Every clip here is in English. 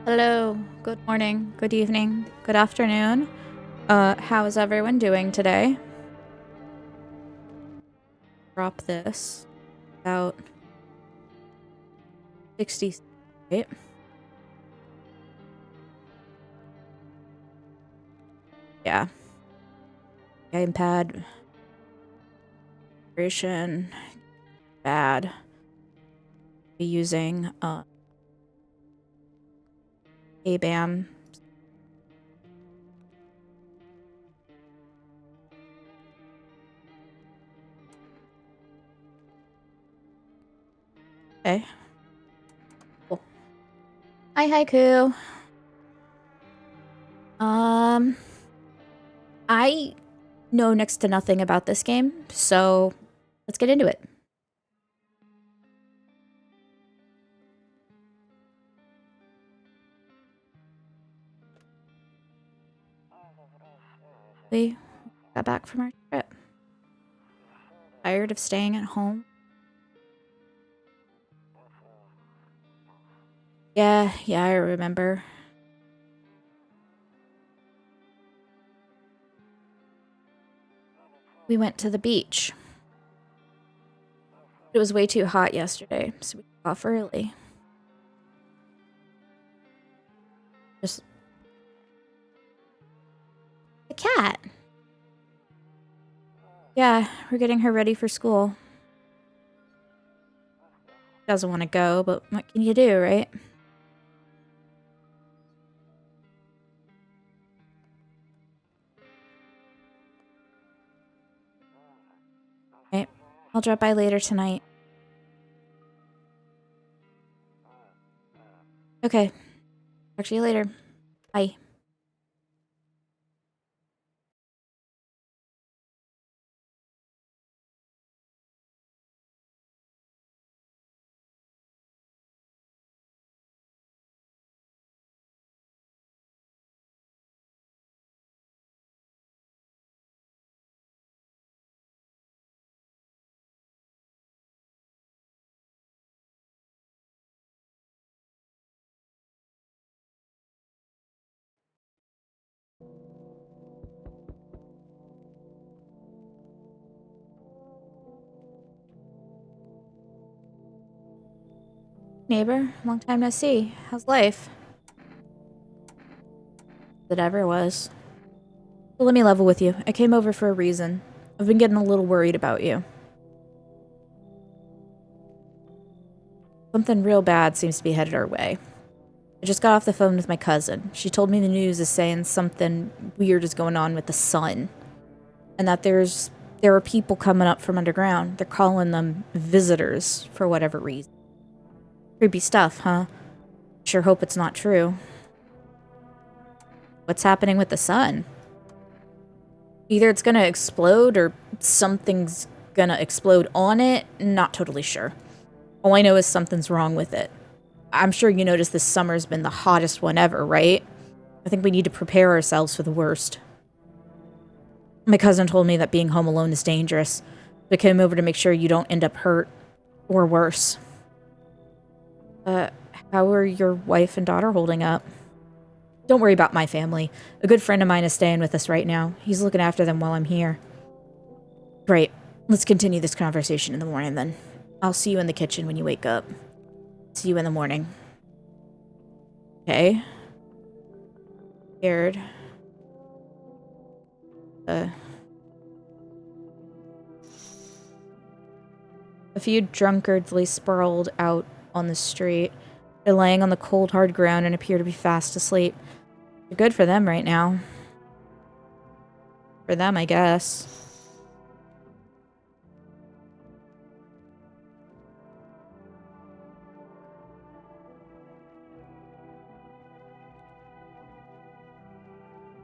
Hello, good morning, good evening, good afternoon. How is everyone doing today? Drop this about 60, right? Yeah. Gamepad. Vibration. Bad. Be using, ABAM. Okay. Cool. Hi, Haiku. I know next to nothing about this game, so let's get into it. We got back from our trip. Tired of staying at home? Yeah, I remember. We went to the beach. It was way too hot yesterday, so we got off early. Just the cat. Yeah, we're getting her ready for school. Doesn't want to go, but what can you do, right? Right. I'll drop by later tonight. Okay. Talk to you later. Bye. Neighbor, long time no see. How's life? It ever was. Well, let me level with you. I came over for a reason. I've been getting a little worried about you. Something real bad seems to be headed our way. I just got off the phone with my cousin. She told me the news is saying something weird is going on with the sun. And that there are people coming up from underground. They're calling them visitors for whatever reason. Creepy stuff, huh? Sure hope it's not true. What's happening with the sun? Either it's gonna explode or something's gonna explode on it. Not totally sure. All I know is something's wrong with it. I'm sure you noticed this summer's been the hottest one ever, right? I think we need to prepare ourselves for the worst. My cousin told me that being home alone is dangerous. So I came over to make sure you don't end up hurt. Or worse. How are your wife and daughter holding up? Don't worry about my family. A good friend of mine is staying with us right now. He's looking after them while I'm here. Great. Let's continue this conversation in the morning then. I'll see you in the kitchen when you wake up. See you in the morning. Okay. Scared. A few drunkards lay sprawled out on the street. They're laying on the cold, hard ground and appear to be fast asleep. Good for them right now. For them, I guess.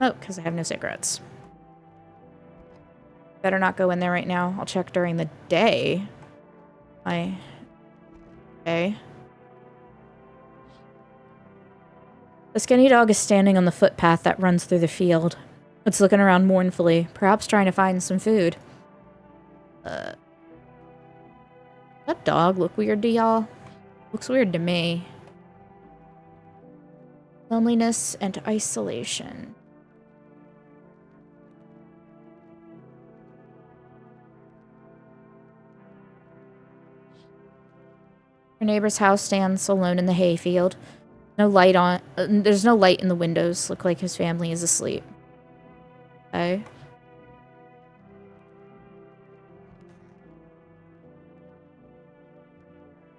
Oh, because I have no cigarettes. Better not go in there right now. I'll check during the day. Okay. The skinny dog is standing on the footpath that runs through the field. It's looking around mournfully, perhaps trying to find some food. That dog look weird to y'all? Looks weird to me. Loneliness and isolation. Her neighbor's house stands alone in the hayfield. No light on. There's no light in the windows. Look like his family is asleep. Okay.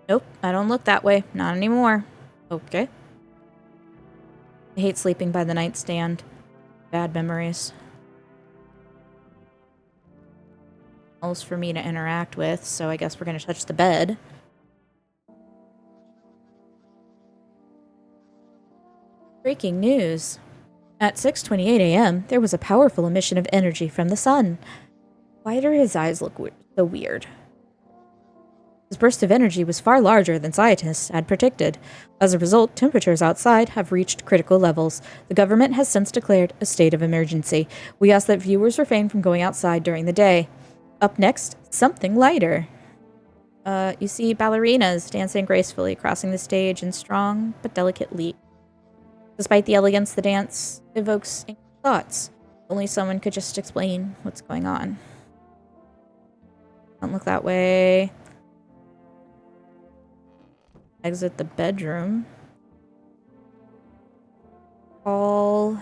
Nope, I don't look that way. Not anymore. Okay. I hate sleeping by the nightstand. Bad memories. Else for me to interact with, so I guess we're gonna touch the bed. Breaking news. At 6:28 a.m., there was a powerful emission of energy from the sun. Why do his eyes look so weird? This burst of energy was far larger than scientists had predicted. As a result, temperatures outside have reached critical levels. The government has since declared a state of emergency. We ask that viewers refrain from going outside during the day. Up next, something lighter. You see ballerinas dancing gracefully, crossing the stage in strong but delicate leap. Despite the elegance, the dance evokes thoughts. Only someone could just explain what's going on. Don't look that way. Exit the bedroom. Hall.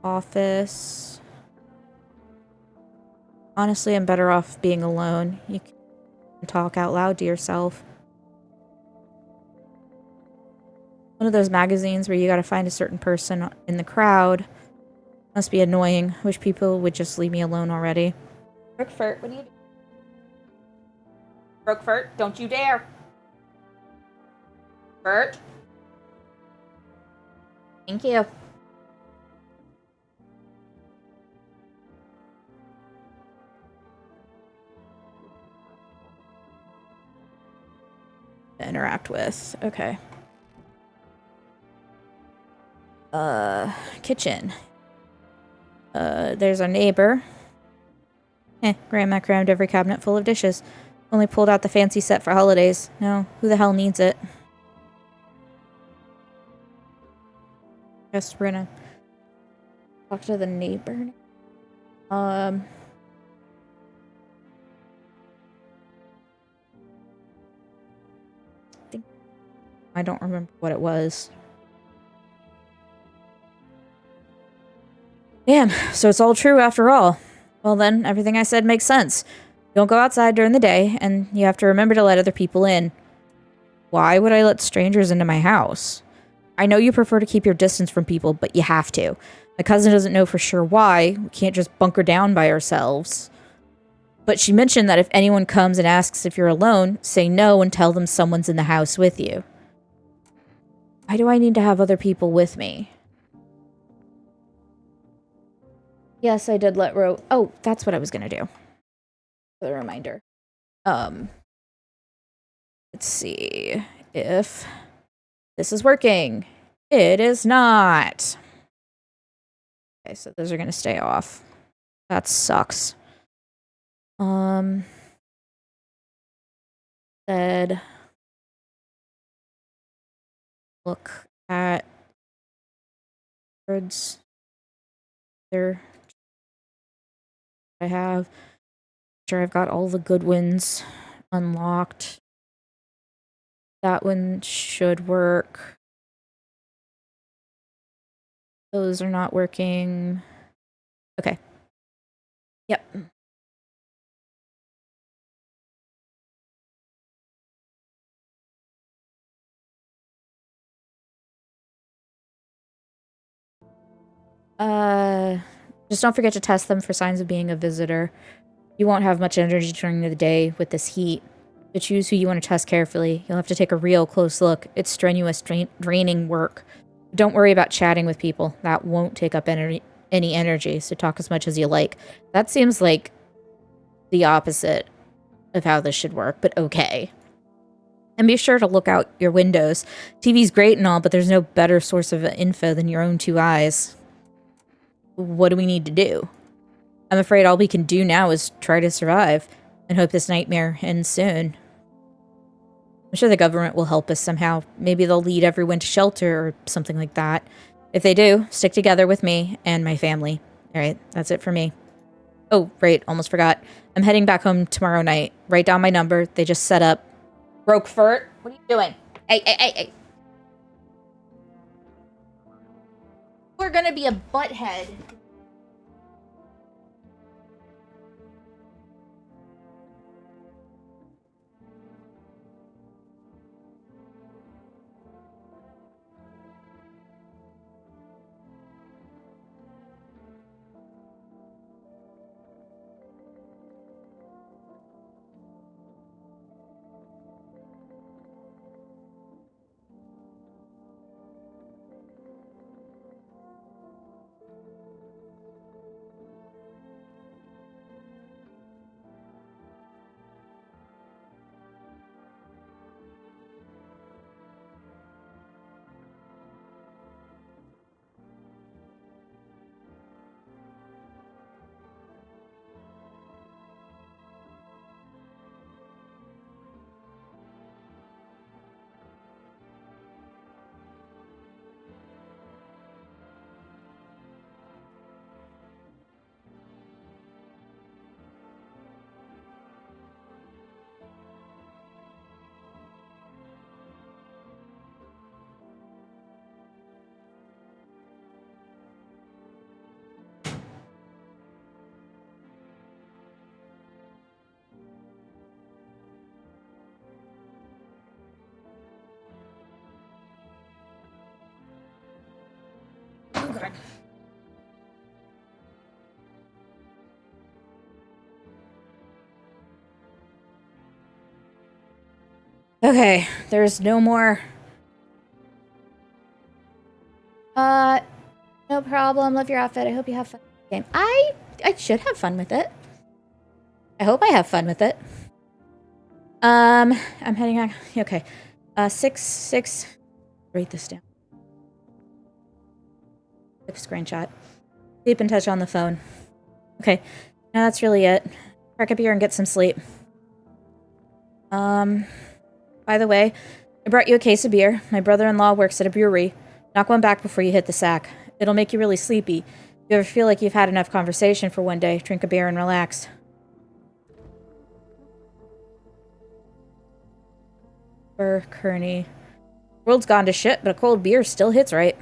Office. Honestly, I'm better off being alone. You can talk out loud to yourself. One of those magazines where you gotta find a certain person in the crowd. Must be annoying. Wish people would just leave me alone already. Brookfurt, what are you doing? Brookfurt, don't you dare! Bert? Thank you. To interact with. Okay. Kitchen. There's our neighbor. Grandma crammed every cabinet full of dishes. Only pulled out the fancy set for holidays. No, who the hell needs it? Guess we're gonna talk to the neighbor. I think I don't remember what it was. Damn, so it's all true after all. Well then, everything I said makes sense. Don't go outside during the day, and you have to remember to let other people in. Why would I let strangers into my house? I know you prefer to keep your distance from people, but you have to. My cousin doesn't know for sure why. We can't just bunker down by ourselves. But she mentioned that if anyone comes and asks if you're alone, say no and tell them someone's in the house with you. Why do I need to have other people with me? Yes, I did let Ro... Oh, that's what I was gonna do. For the reminder. Let's see if this is working. It is not. Okay, so those are gonna stay off. That sucks. Said look at words there I have. Sure, I've got all the good ones unlocked. That one should work. Those are not working. Okay. Yep. Just don't forget to test them for signs of being a visitor. You won't have much energy during the day with this heat. To choose who you want to test carefully, you'll have to take a real close look. It's strenuous, draining work. Don't worry about chatting with people. That won't take up any energy, so talk as much as you like. That seems like the opposite of how this should work, but okay. And be sure to look out your windows. TV's great and all, but there's no better source of info than your own two eyes. What do we need to do? I'm afraid all we can do now is try to survive and hope this nightmare ends soon. I'm sure the government will help us somehow. Maybe they'll lead everyone to shelter or something like that. If they do, stick together with me and my family. Alright, that's it for me. Oh, right, almost forgot. I'm heading back home tomorrow night. Write down my number. They just set up. Brokefurt, what are you doing? Hey. We're gonna be a butthead. Okay. Okay, there's no more. No problem. Love your outfit. I hope you have fun with the game. I should have fun with it. I hope I have fun with it. I'm heading out. Okay. 6. Write this down. Quick screenshot. Keep in touch on the phone. Okay. Now that's really it. Crack up here and get some sleep. By the way, I brought you a case of beer. My brother-in-law works at a brewery. Knock one back before you hit the sack. It'll make you really sleepy. If you ever feel like you've had enough conversation for one day, drink a beer and relax. For Kearney. World's gone to shit, but a cold beer still hits right.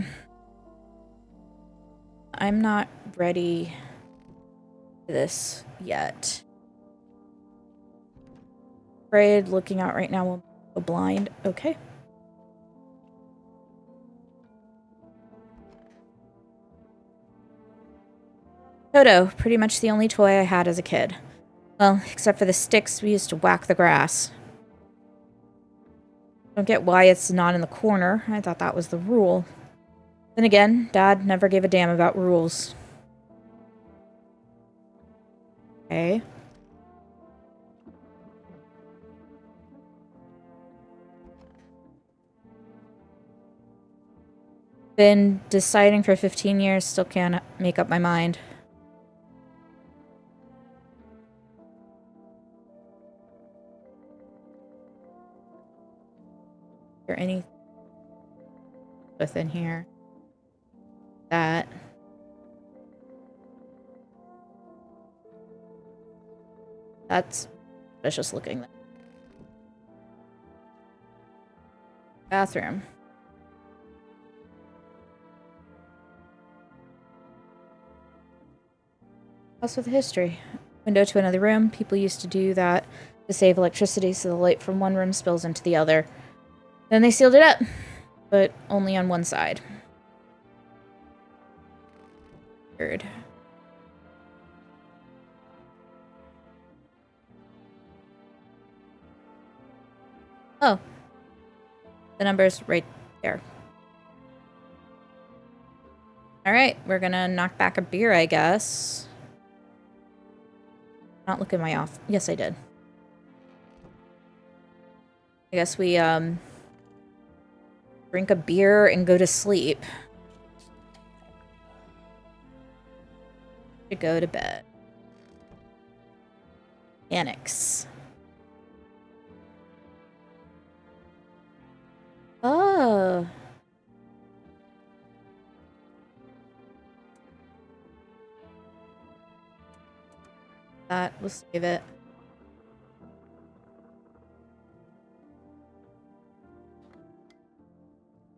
I'm not ready for this yet. Afraid looking out right now will go blind. Okay. Toto, pretty much the only toy I had as a kid. Well, except for the sticks we used to whack the grass. Don't get why it's not in the corner. I thought that was the rule. Then again, Dad never gave a damn about rules. Okay. Been deciding for 15 years, still can't make up my mind. Is there anything within here? That. That's suspicious looking. Bathroom. House with a history. Window to another room. People used to do that to save electricity so the light from one room spills into the other. Then they sealed it up, but only on one side. Weird. Oh. The number's right there. Alright, we're gonna knock back a beer, I guess. Not look at my off. Yes, I did. I guess we, drink a beer and go to sleep. To go to bed. Annex. Oh. That, we'll save it.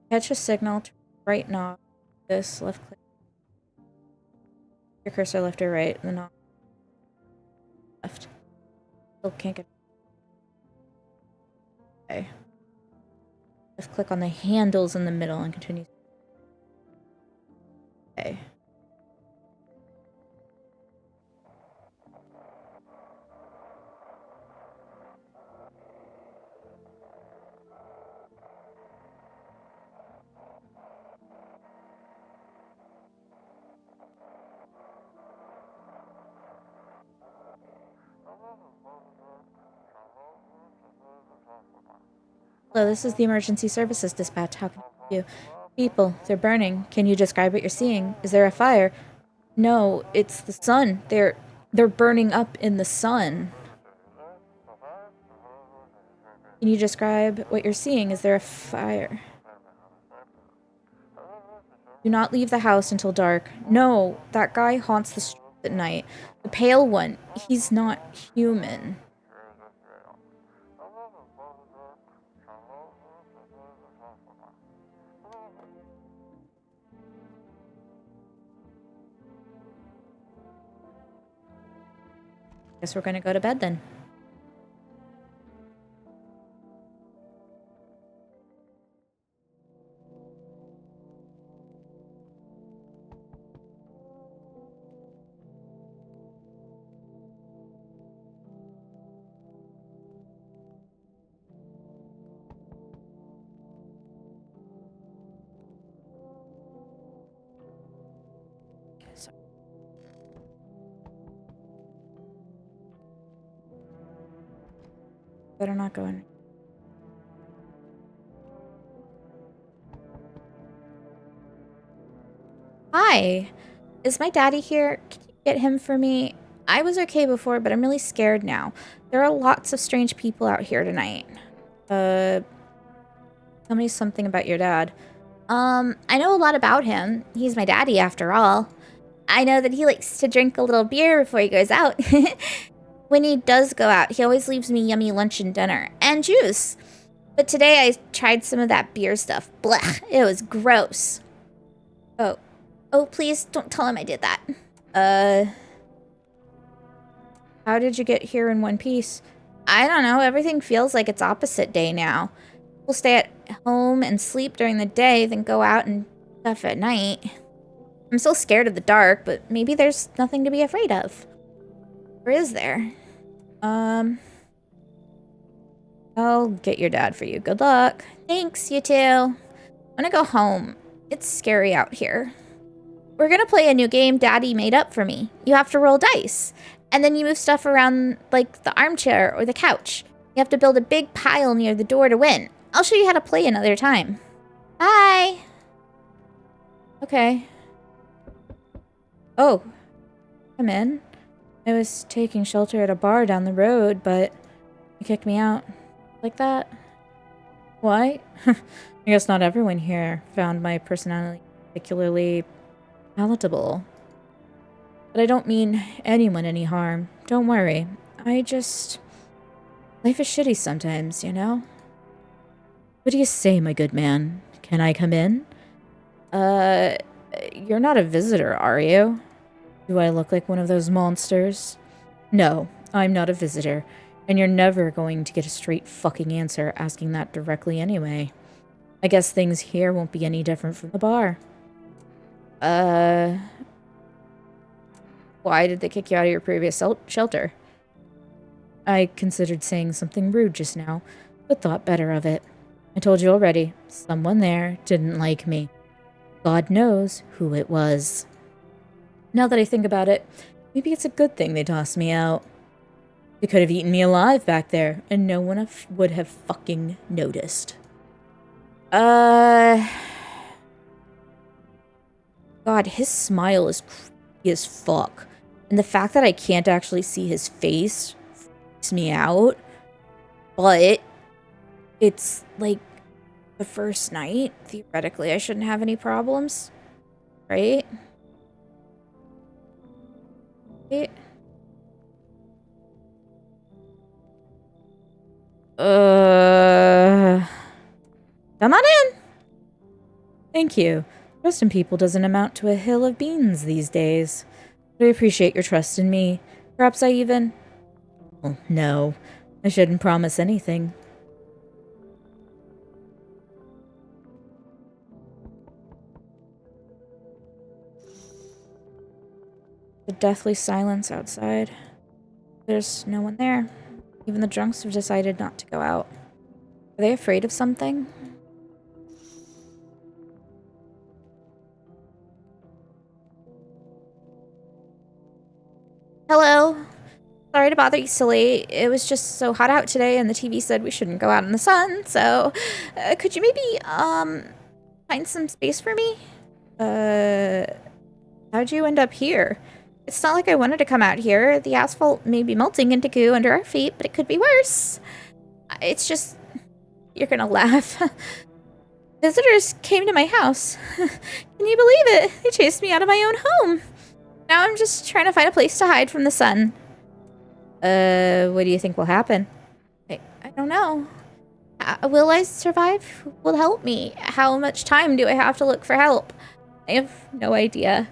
Catch a signal, right knob. This, left click. Your cursor left or right, the knob. Left. Still can't get. Okay. Left click on the handles in the middle and continue. Okay. Hello, this is the emergency services dispatch. How can I help you? People, they're burning. Can you describe what you're seeing? Is there a fire? No, it's the sun. They're burning up in the sun. Can you describe what you're seeing? Is there a fire? Do not leave the house until dark. No, that guy haunts the streets at night. The pale one, he's not human. Guess we're gonna go to bed then. Better not go in. Hi. Is my daddy here? Can you get him for me? I was okay before, but I'm really scared now. There are lots of strange people out here tonight. Tell me something about your dad. I know a lot about him. He's my daddy after all. I know that he likes to drink a little beer before he goes out. When he does go out, he always leaves me yummy lunch and dinner. And juice. But today I tried some of that beer stuff. Blech, it was gross. Oh. Oh, please don't tell him I did that. How did you get here in one piece? I don't know, everything feels like it's opposite day now. We'll stay at home and sleep during the day, then go out and stuff at night. I'm still scared of the dark, but maybe there's nothing to be afraid of. Or is there? I'll get your dad for you. Good luck. Thanks, you too. I'm gonna go home. It's scary out here. We're gonna play a new game Daddy made up for me. You have to roll dice. And then you move stuff around like the armchair or the couch. You have to build a big pile near the door to win. I'll show you how to play another time. Bye. Okay. Oh. Come in. I was taking shelter at a bar down the road, but you kicked me out. Like that? Why? I guess not everyone here found my personality particularly palatable. But I don't mean anyone any harm. Don't worry. Life is shitty sometimes, you know? What do you say, my good man? Can I come in? You're not a visitor, are you? Do I look like one of those monsters? No, I'm not a visitor. And you're never going to get a straight fucking answer asking that directly anyway. I guess things here won't be any different from the bar. Why did they kick you out of your previous shelter? I considered saying something rude just now, but thought better of it. I told you already, someone there didn't like me. God knows who it was. Now that I think about it, maybe it's a good thing they tossed me out. They could have eaten me alive back there, and no one would have fucking noticed. God, his smile is creepy as fuck. And the fact that I can't actually see his face freaks me out. But it's like the first night. Theoretically, I shouldn't have any problems. Right? Right? Come on in. Thank you. Trusting people doesn't amount to a hill of beans these days. But I appreciate your trust in me. Perhaps I even... Well, no. I shouldn't promise anything. The deathly silence outside. There's no one there. Even the drunks have decided not to go out. Are they afraid of something? Hello. Sorry to bother you so late. It was just so hot out today and the TV said we shouldn't go out in the sun, so could you maybe find some space for me? How'd you end up here? It's not like I wanted to come out here. The asphalt may be melting into goo under our feet, but it could be worse. It's just... You're gonna laugh. Visitors came to my house. Can you believe it? They chased me out of my own home. Now I'm just trying to find a place to hide from the sun. What do you think will happen? I don't know. Will I survive? Who will help me? How much time do I have to look for help? I have no idea.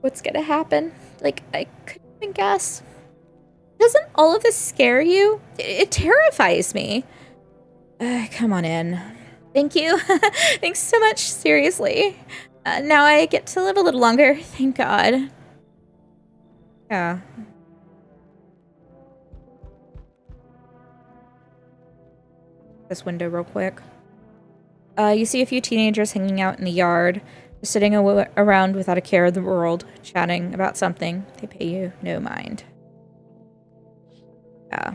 What's gonna happen? Like, I couldn't even guess. Doesn't all of this scare you? It terrifies me. Come on in. Thank you. Thanks so much, seriously. Now I get to live a little longer, thank God. Yeah. This window real quick. You see a few teenagers hanging out in the yard, just sitting around without a care in the world, chatting about something. They pay you no mind. Yeah.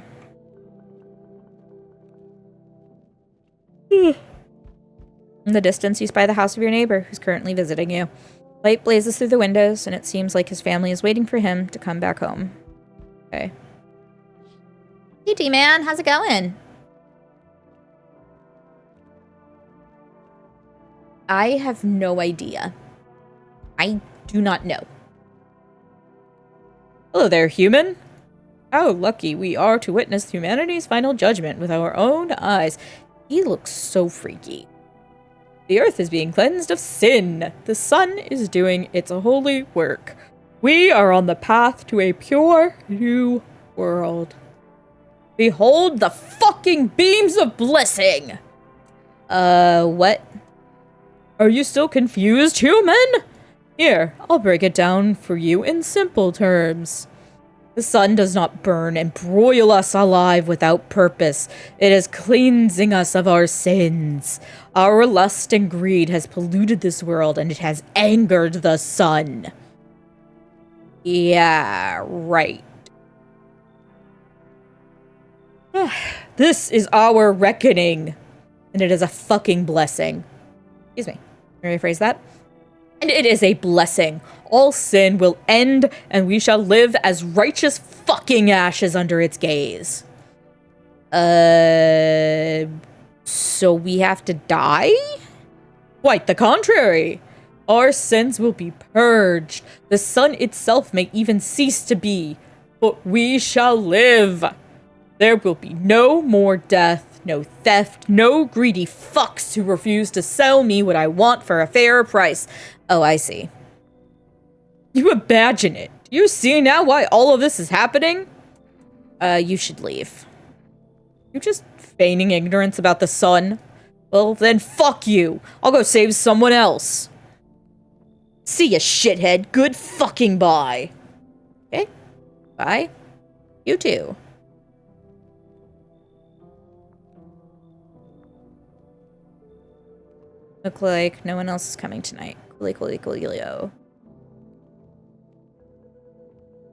In the distance, you spy the house of your neighbor, who's currently visiting you. Light blazes through the windows, and it seems like his family is waiting for him to come back home. Okay. Hey, D-Man, how's it going? I have no idea. I do not know. Hello there, human. How lucky we are to witness humanity's final judgment with our own eyes. He looks so freaky. The earth is being cleansed of sin. The sun is doing its holy work. We are on the path to a pure new world. Behold the fucking beams of blessing! What? Are you still confused, human? Here, I'll break it down for you in simple terms. The sun does not burn and broil us alive without purpose. It is cleansing us of our sins. Our lust and greed has polluted this world, and it has angered the sun. Yeah, right. This is our reckoning, and it is a fucking blessing. Excuse me. Let me rephrase that. And it is a blessing. All sin will end, and we shall live as righteous fucking ashes under its gaze. So we have to die? Quite the contrary. Our sins will be purged. The sun itself may even cease to be, but we shall live. There will be no more death, no theft, no greedy fucks who refuse to sell me what I want for a fair price. Oh, I see. You imagine it. Do you see now why all of this is happening? You should leave. You just feigning ignorance about the sun? Well, then fuck you. I'll go save someone else. See ya, shithead. Good fucking bye. Okay. Bye. You too. Look like no one else is coming tonight. Coolio.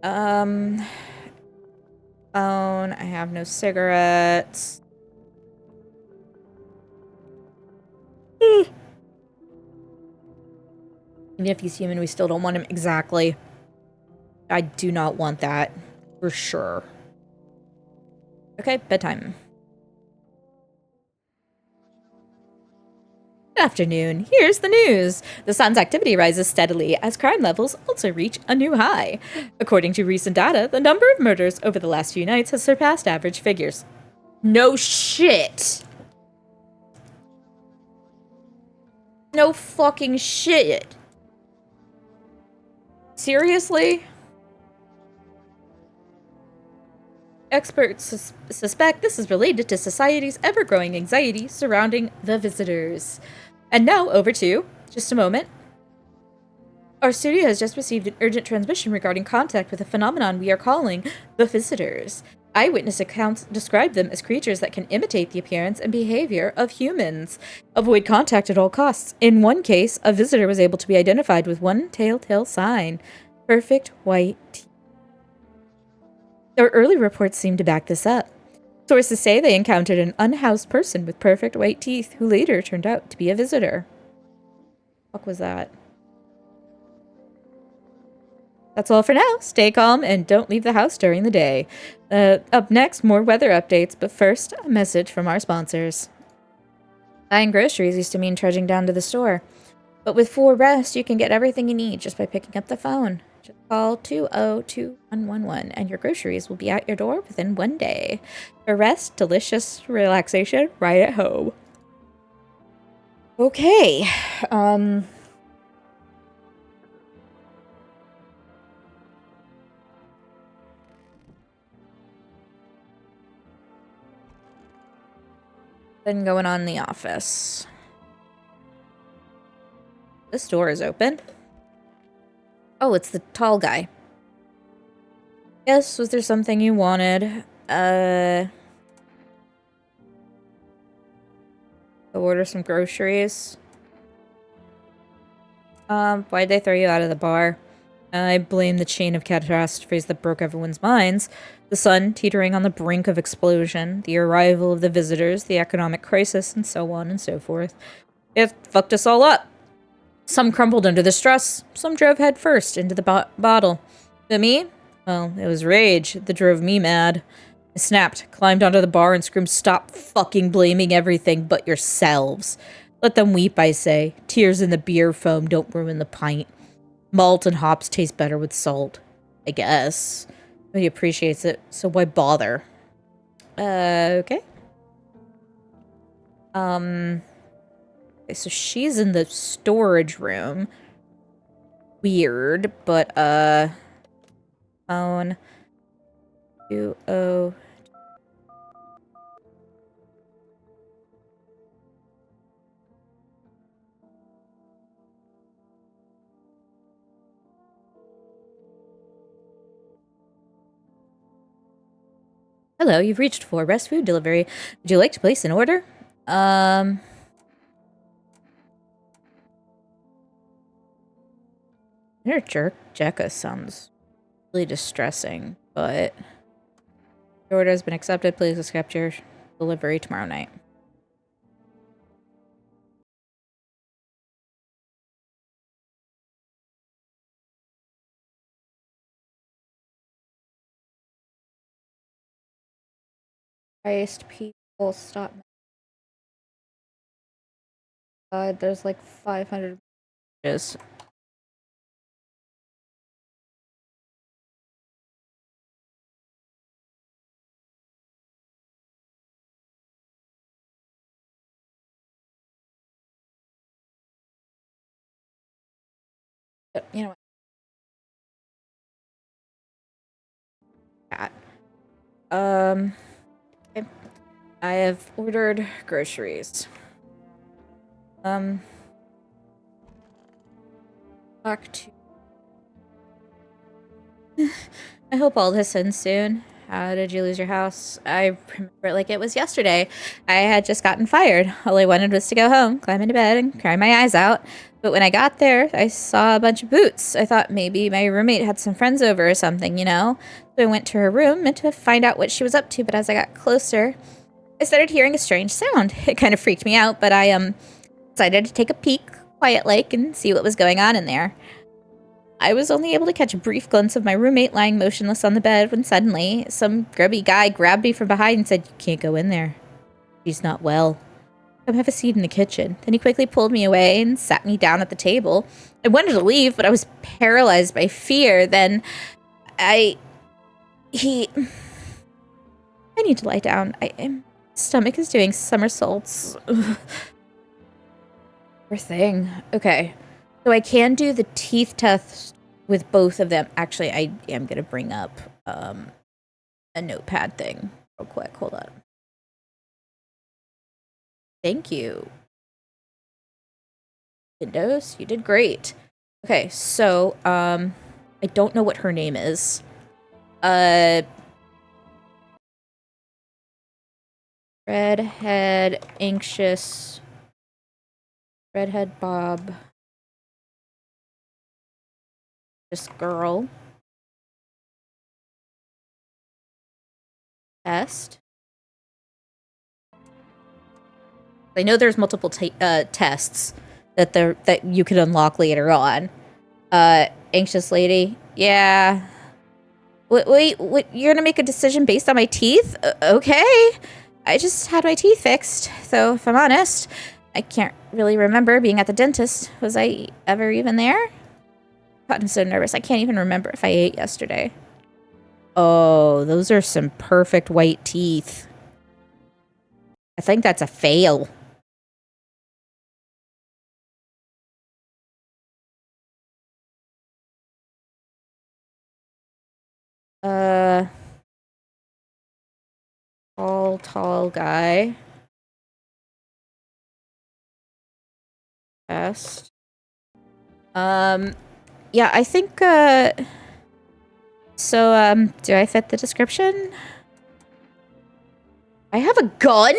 Phone. I have no cigarettes. Even if he's human, we still don't want him. Exactly. I do not want that. For sure. Okay, bedtime. Good afternoon. Here's the news. The sun's activity rises steadily as crime levels also reach a new high. According to recent data, the number of murders over the last few nights has surpassed average figures. No shit. No fucking shit. Seriously? Experts suspect this is related to society's ever-growing anxiety surrounding the visitors. And now, over to, just a moment. Our studio has just received an urgent transmission regarding contact with a phenomenon we are calling the visitors. Eyewitness accounts describe them as creatures that can imitate the appearance and behavior of humans. Avoid contact at all costs. In one case, a visitor was able to be identified with one telltale sign. Perfect white teeth. Our early reports seem to back this up. Sources say they encountered an unhoused person with perfect white teeth who later turned out to be a visitor. What the fuck was that? That's all for now. Stay calm and don't leave the house during the day. Up next, more weather updates, but first, a message from our sponsors. Buying groceries used to mean trudging down to the store. But with For Rest, you can get everything you need just by picking up the phone. Just call 202-111 and your groceries will be at your door within 1 day. For rest, delicious relaxation right at home. Okay. Been going on in the office. This door is open. Oh, it's the tall guy. Yes, was there something you wanted? Go order some groceries. Why'd they throw you out of the bar? I blame the chain of catastrophes that broke everyone's minds. The sun teetering on the brink of explosion, the arrival of the visitors, the economic crisis, and so on and so forth. It fucked us all up. Some crumbled under the stress, some drove head first into the bottle. But me? Well, it was rage that drove me mad. I snapped, climbed onto the bar, and screamed, "Stop fucking blaming everything but yourselves. Let them weep, I say. Tears in the beer foam don't ruin the pint. Malt and hops taste better with salt. I guess." He appreciates it, so why bother? Okay. Okay, so she's in the storage room. Weird, but, phone. 20. Hello, you've reached for Rest Food Delivery. Would you like to place an order? Inner Jekka sounds really distressing, but your order has been accepted. Please accept your delivery tomorrow night. Christ, people, stop. God, there's like 500 messages. You know what? Okay. I have ordered groceries. Talk to. I hope all this ends soon. How did you lose your house? I remember it like it was yesterday. I had just gotten fired. All I wanted was to go home, climb into bed, and cry my eyes out. But when I got there, I saw a bunch of boots. I thought maybe my roommate had some friends over or something, you know? So I went to her room and to find out what she was up to, but as I got closer, I started hearing a strange sound. It kind of freaked me out, but I decided to take a peek, quiet-like, and see what was going on in there. I was only able to catch a brief glimpse of my roommate lying motionless on the bed when suddenly some grubby guy grabbed me from behind and said, "You can't go in there. She's not well. Come have a seat in the kitchen." Then he quickly pulled me away and sat me down at the table. I wanted to leave, but I was paralyzed by fear. Then I need to lie down. My stomach is doing somersaults. Poor thing. Okay. So I can do the teeth test with both of them. Actually, I am going to bring up a notepad thing real quick. Hold on. Thank you. Windows, you did great. Okay, so I don't know what her name is. Redhead, anxious, redhead Bob, this girl. Test. I know there's multiple tests that you could unlock later on. Anxious lady. Yeah. Wait, you're gonna make a decision based on my teeth? Okay. I just had my teeth fixed, so if I'm honest, I can't really remember being at the dentist. Was I ever even there? God, I'm so nervous. I can't even remember if I ate yesterday. Oh, those are some perfect white teeth. I think that's a fail. Tall guy. Test. Yeah, I think, so, do I fit the description? I have a gun?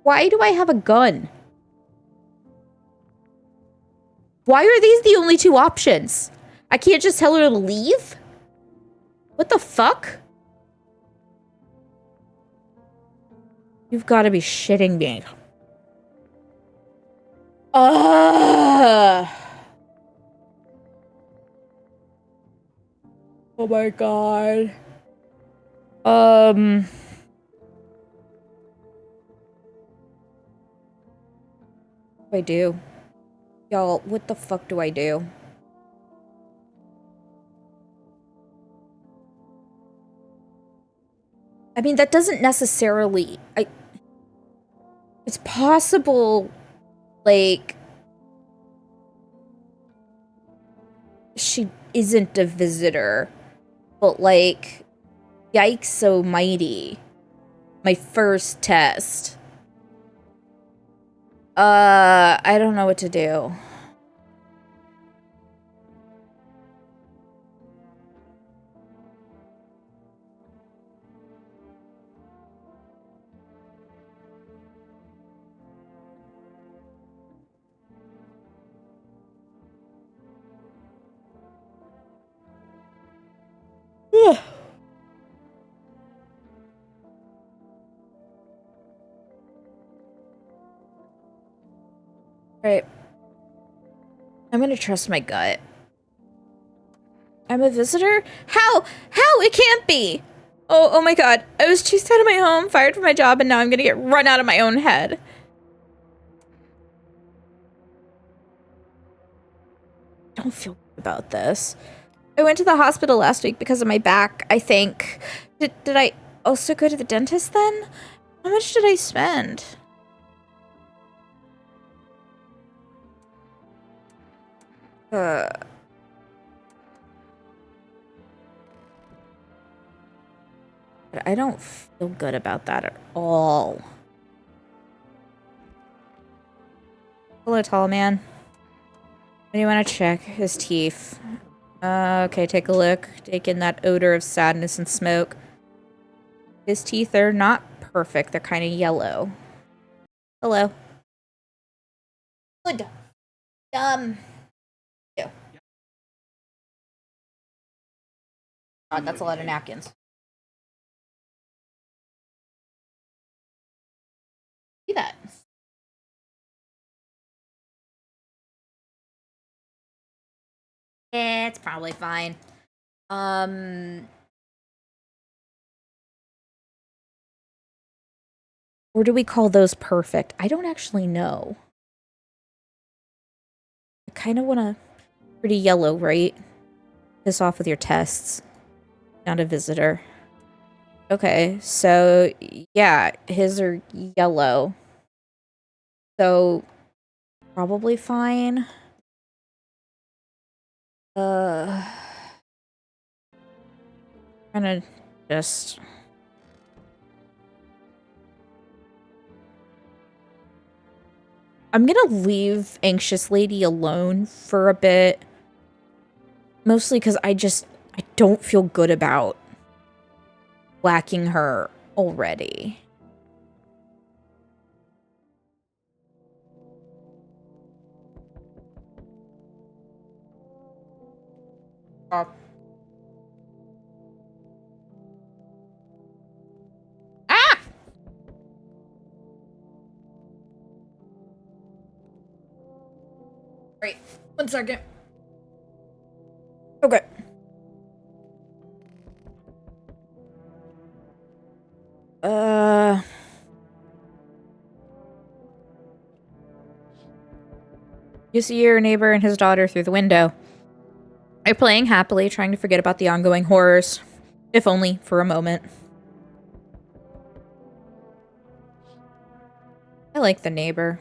Why do I have a gun? Why are these the only two options? I can't just tell her to leave? What the fuck? You've got to be shitting me. Oh my god. What do I do? Y'all, what the fuck do I do? I mean, that doesn't necessarily... It's possible, like... she isn't a visitor, but, like... Yikes so mighty. My first test. I don't know what to do. Right. I'm gonna trust my gut. I'm a visitor? How? How? It can't be! Oh my god. I was chased out of my home, fired from my job, and now I'm gonna get run out of my own head. I don't feel good about this. I went to the hospital last week because of my back, I think. Did I also go to the dentist then? How much did I spend? But I don't feel good about that at all. Hello, tall man. What do you want to check? His teeth. Okay, take a look. Take in that odor of sadness and smoke. His teeth are not perfect. They're kind of yellow. Hello. Good. Yeah. God, that's a lot of napkins. See that? It's probably fine. Or do we call those perfect? I don't actually know. I kind of want to... Pretty yellow, right? Piss off with your tests. Not a visitor. Okay, so yeah, his are yellow. So probably fine. Kind of just... I'm gonna leave Anxious Lady alone for a bit. Mostly because I don't feel good about whacking her already. Ah! Wait, 1 second. Okay. You see your neighbor and his daughter through the window. They're playing happily, trying to forget about the ongoing horrors. If only for a moment. I like the neighbor.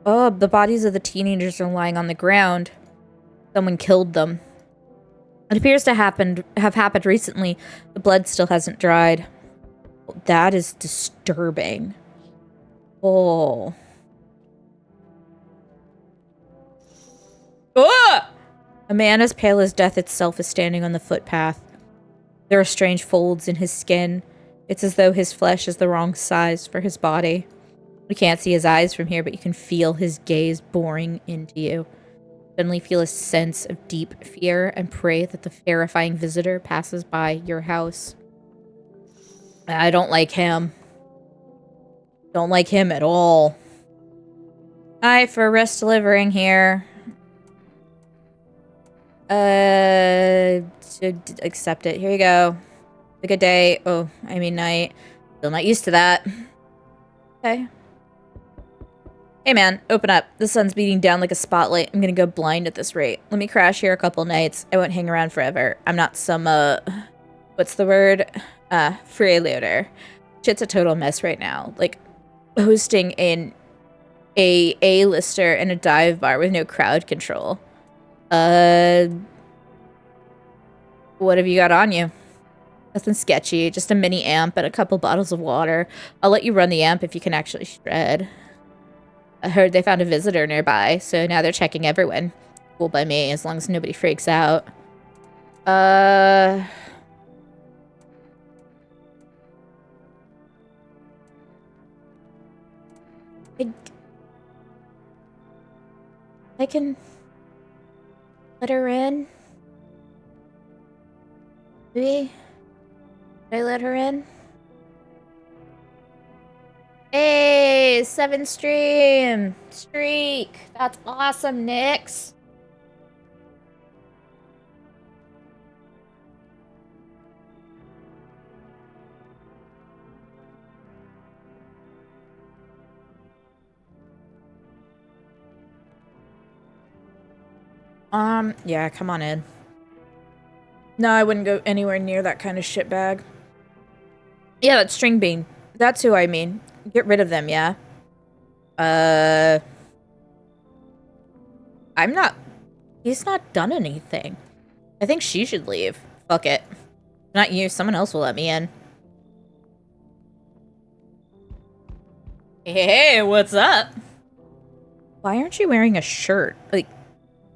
Oh, the bodies of the teenagers are lying on the ground. Someone killed them. It appears to have happened recently. The blood still hasn't dried. That is disturbing. Oh. Ah! A man as pale as death itself is standing on the footpath. There are strange folds in his skin. It's as though his flesh is the wrong size for his body. You can't see his eyes from here, but you can feel his gaze boring into you. Suddenly feel a sense of deep fear and pray that the terrifying visitor passes by your house. I don't like him. Don't like him at all. Hi, for rest delivering here. Accept it. Here you go. Have a good day. Oh, I mean night. Still not used to that. Okay. Hey man, open up. The sun's beating down like a spotlight. I'm gonna go blind at this rate. Let me crash here a couple nights. I won't hang around forever. I'm not some, what's the word? Freeloader. Shit's a total mess right now. Like, hosting a A-lister in a dive bar with no crowd control. What have you got on you? Nothing sketchy. Just a mini amp and a couple bottles of water. I'll let you run the amp if you can actually shred. I heard they found a visitor nearby, so now they're checking everyone. Cool by me, as long as nobody freaks out. I can let her in. Maybe? Did I let her in? Hey, 7 streak. That's awesome, Nix. Yeah, come on in. No, I wouldn't go anywhere near that kind of shitbag. Yeah, that's String Bean. That's who I mean. Get rid of them, yeah? I'm not... He's not done anything. I think she should leave. Fuck it. Not you, someone else will let me in. Hey, what's up? Why aren't you wearing a shirt, like,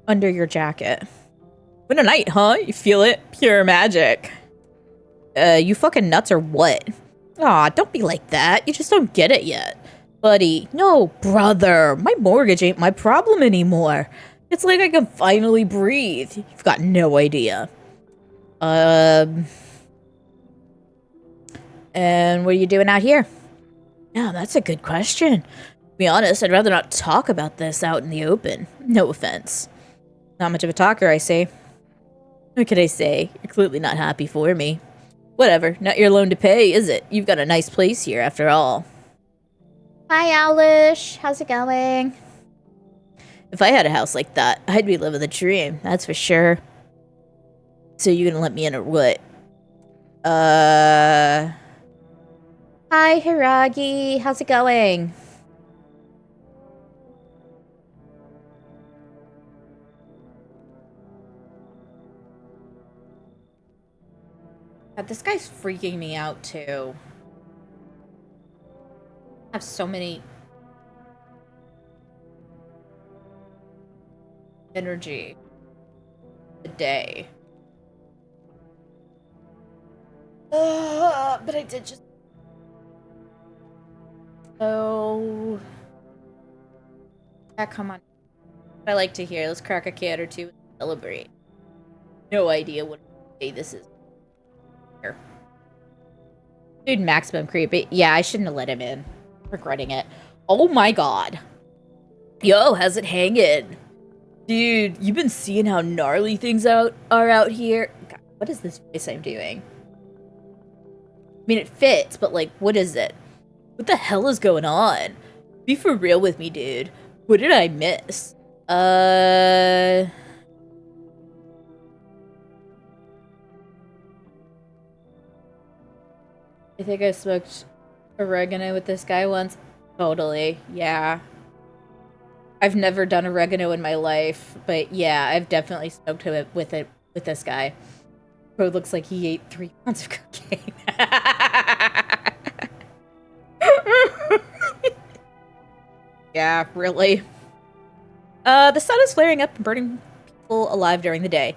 under your jacket? What a night, huh? You feel it? Pure magic. You fucking nuts or what? Aw, don't be like that. You just don't get it yet. Buddy, no, brother. My mortgage ain't my problem anymore. It's like I can finally breathe. You've got no idea. And what are you doing out here? Yeah, that's a good question. To be honest, I'd rather not talk about this out in the open. No offense. Not much of a talker, I say. What could I say? You're clearly not happy for me. Whatever, not your loan to pay, is it? You've got a nice place here, after all. Hi, Alish. How's it going? If I had a house like that, I'd be living the dream, that's for sure. So you gonna let me in or what? Hi, Hiragi. How's it going? God, this guy's freaking me out, too. I have so many... energy a day. But I did just... Oh... Yeah, come on. I like to hear. Let's crack a can or two and celebrate. No idea what day this is. Here. Dude, maximum creepy. Yeah, I shouldn't have let him in. Regretting it. Oh my god. Yo, how's it hanging? Dude, you've been seeing how gnarly things are out here? God, what is this face I'm doing? I mean, it fits, but like, what is it? What the hell is going on? Be for real with me, dude. What did I miss? I think I smoked oregano with this guy once. Totally, yeah. I've never done oregano in my life, but yeah, I've definitely smoked it with this guy. Bro looks like he ate 3 pounds of cocaine. Yeah, really. The sun is flaring up and burning people alive during the day.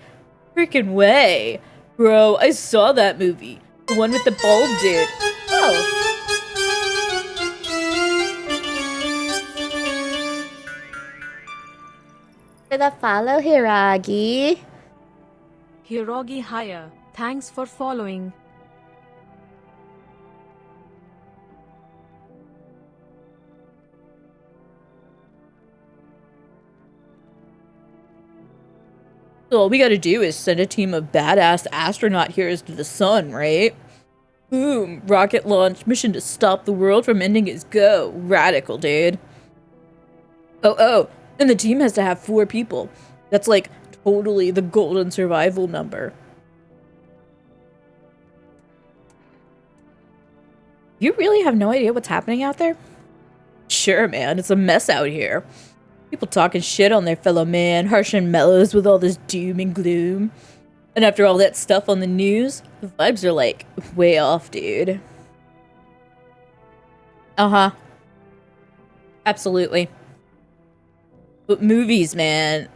Freaking way. Bro, I saw that movie. The one with the bald dude. Oh. For the follow, Hiragi. Hiragi higher. Thanks for following. So all we gotta do is send a team of badass astronaut heroes to the sun, right? Boom. Rocket launch. Mission to stop the world from ending is go. Radical, dude. Oh, and the team has to have 4 people. That's like totally the golden survival number. You really have no idea what's happening out there? Sure, man, it's a mess out here. People talking shit on their fellow man, harsh and mellows with all this doom and gloom. And after all that stuff on the news, the vibes are like way off, dude. Uh-huh. Absolutely. But movies, man,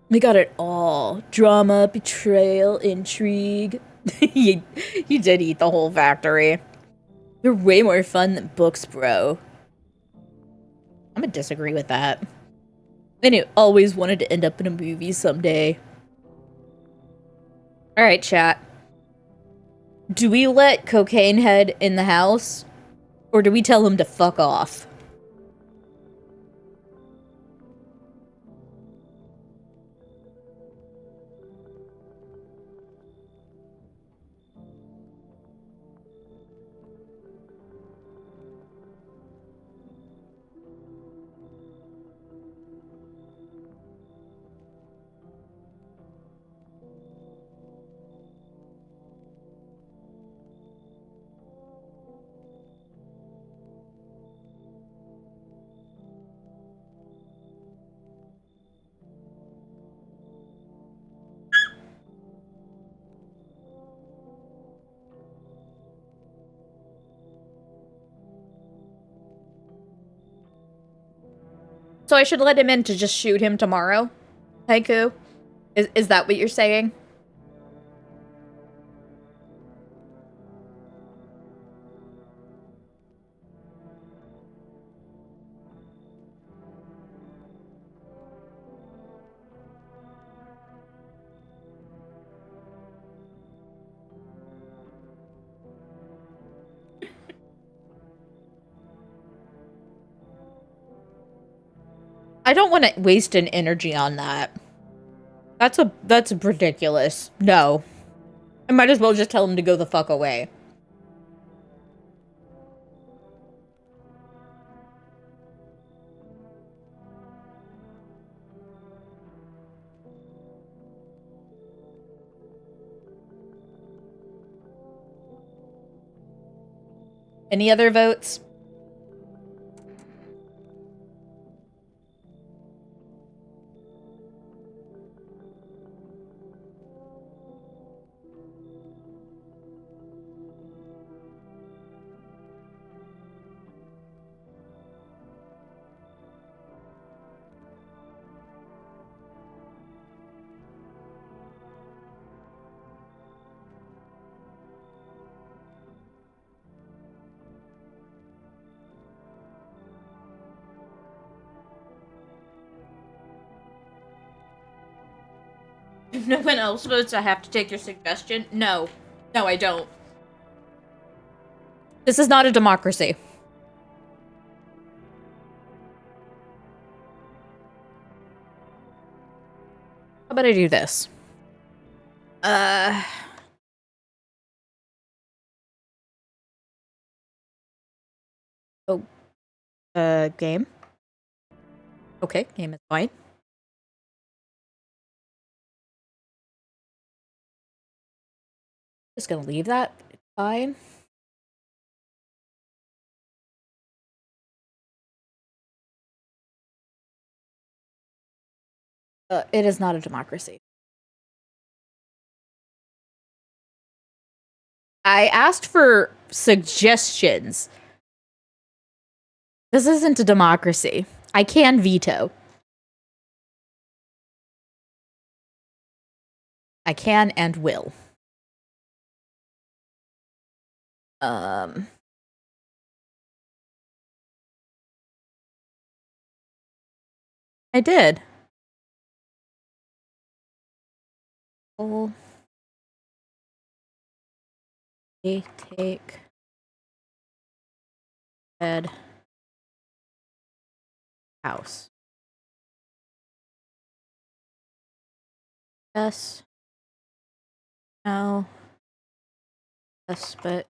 they got it all. Drama, betrayal, intrigue. you did eat the whole factory. They're way more fun than books, bro. I'm gonna disagree with that. And I always wanted to end up in a movie someday. Alright, chat. Do we let Cocaine Head in the house? Or do we tell him to fuck off? So I should let him in to just shoot him tomorrow? Haiku? Is that what you're saying? I don't want to waste an energy on that. That's ridiculous. No. I might as well just tell him to go the fuck away. Any other votes? If no one else votes, I have to take your suggestion? No. No, I don't. This is not a democracy. How about I do this? Oh. Game? Okay, game is fine. Just gonna leave that. It's fine. It is not a democracy. I asked for suggestions. This isn't a democracy. I can veto. I can and will. I did. Oh. Take head house. Yes. No. Yes, but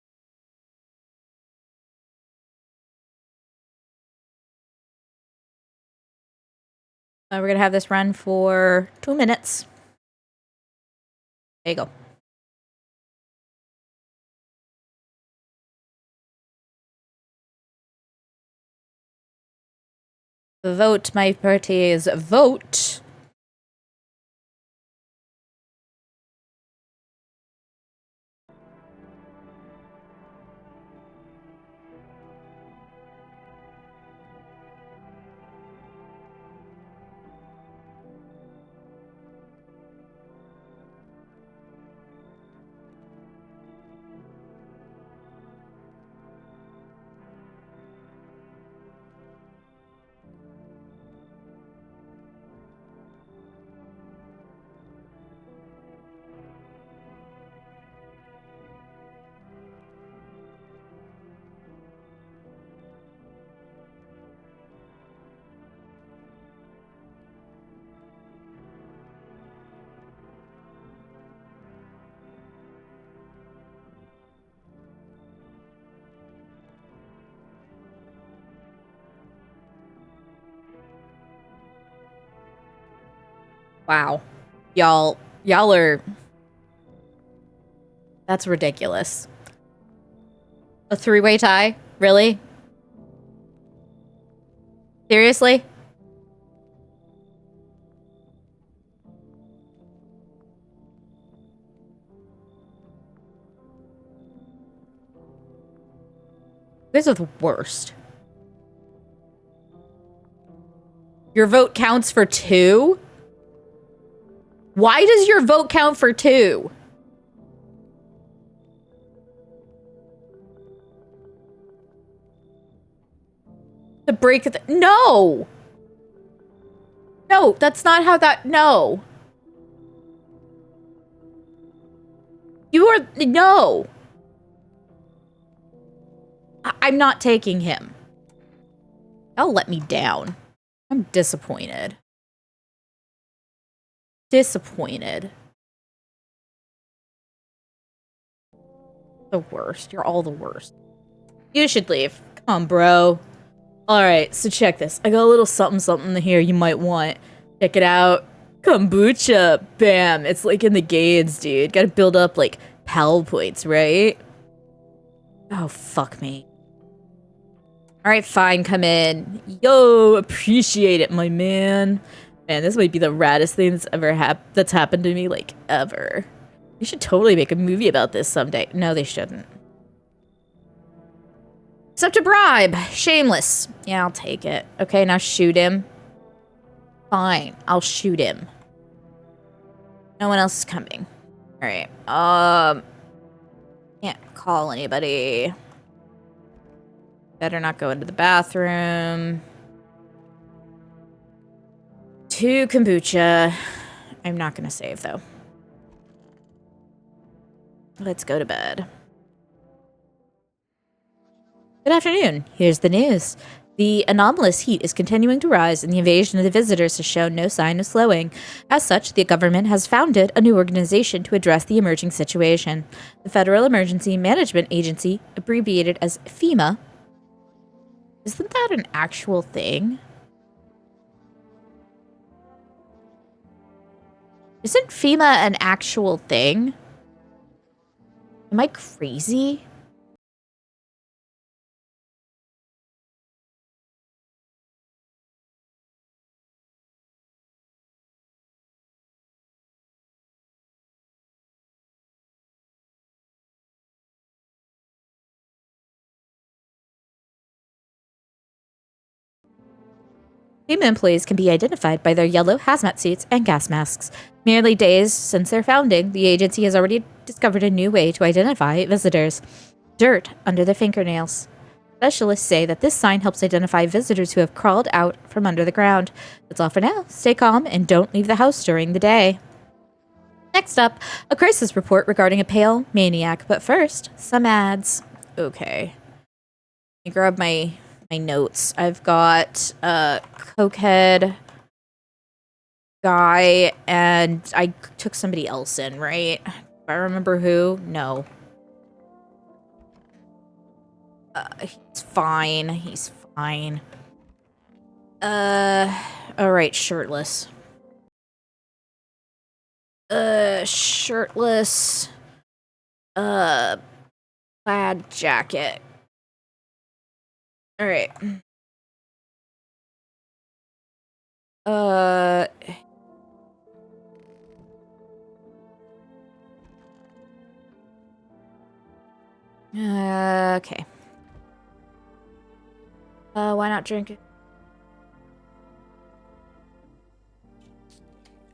We're gonna have this run for 2 minutes. There you go. Vote, my parties, vote. Wow. Y'all are... That's ridiculous. A 3-way tie? Really? Seriously? These are the worst. Your vote counts for 2? Why does your vote count for 2? To break the... No! No, that's not how that... No. You are... No. I'm not taking him. Y'all let me down. I'm disappointed. Disappointed. The worst. You're all the worst. You should leave. Come on, bro. Alright, so check this. I got a little something here you might want. Check it out. Kombucha. Bam. It's like in the gains, dude. Gotta build up, like, PAL points, right? Oh, fuck me. Alright, fine. Come in. Yo, appreciate it, my man. Man, this might be the raddest thing that's happened to me, like, ever. You should totally make a movie about this someday. No, they shouldn't. Accept a bribe. Shameless. Yeah, I'll take it. Okay, now shoot him. Fine, I'll shoot him. No one else is coming. Alright, can't call anybody. Better not go into the bathroom. 2 kombucha. I'm not gonna save, though. Let's go to bed. Good afternoon. Here's the news. The anomalous heat is continuing to rise, and the invasion of the visitors has shown no sign of slowing. As such, the government has founded a new organization to address the emerging situation. The Federal Emergency Management Agency, abbreviated as FEMA. Isn't that an actual thing? Isn't FEMA an actual thing? Am I crazy? FEMA employees can be identified by their yellow hazmat suits and gas masks. Merely days since their founding, the agency has already discovered a new way to identify visitors. Dirt under their fingernails. Specialists say that this sign helps identify visitors who have crawled out from under the ground. That's all for now. Stay calm and don't leave the house during the day. Next up, a crisis report regarding a pale maniac. But first, some ads. Okay. Let me grab my notes. I've got cokehead guy, and I took somebody else in, right? Do I remember who? No. He's fine. He's fine. Alright, shirtless. Shirtless. Plaid jacket. Alright. Okay. Why not drink it?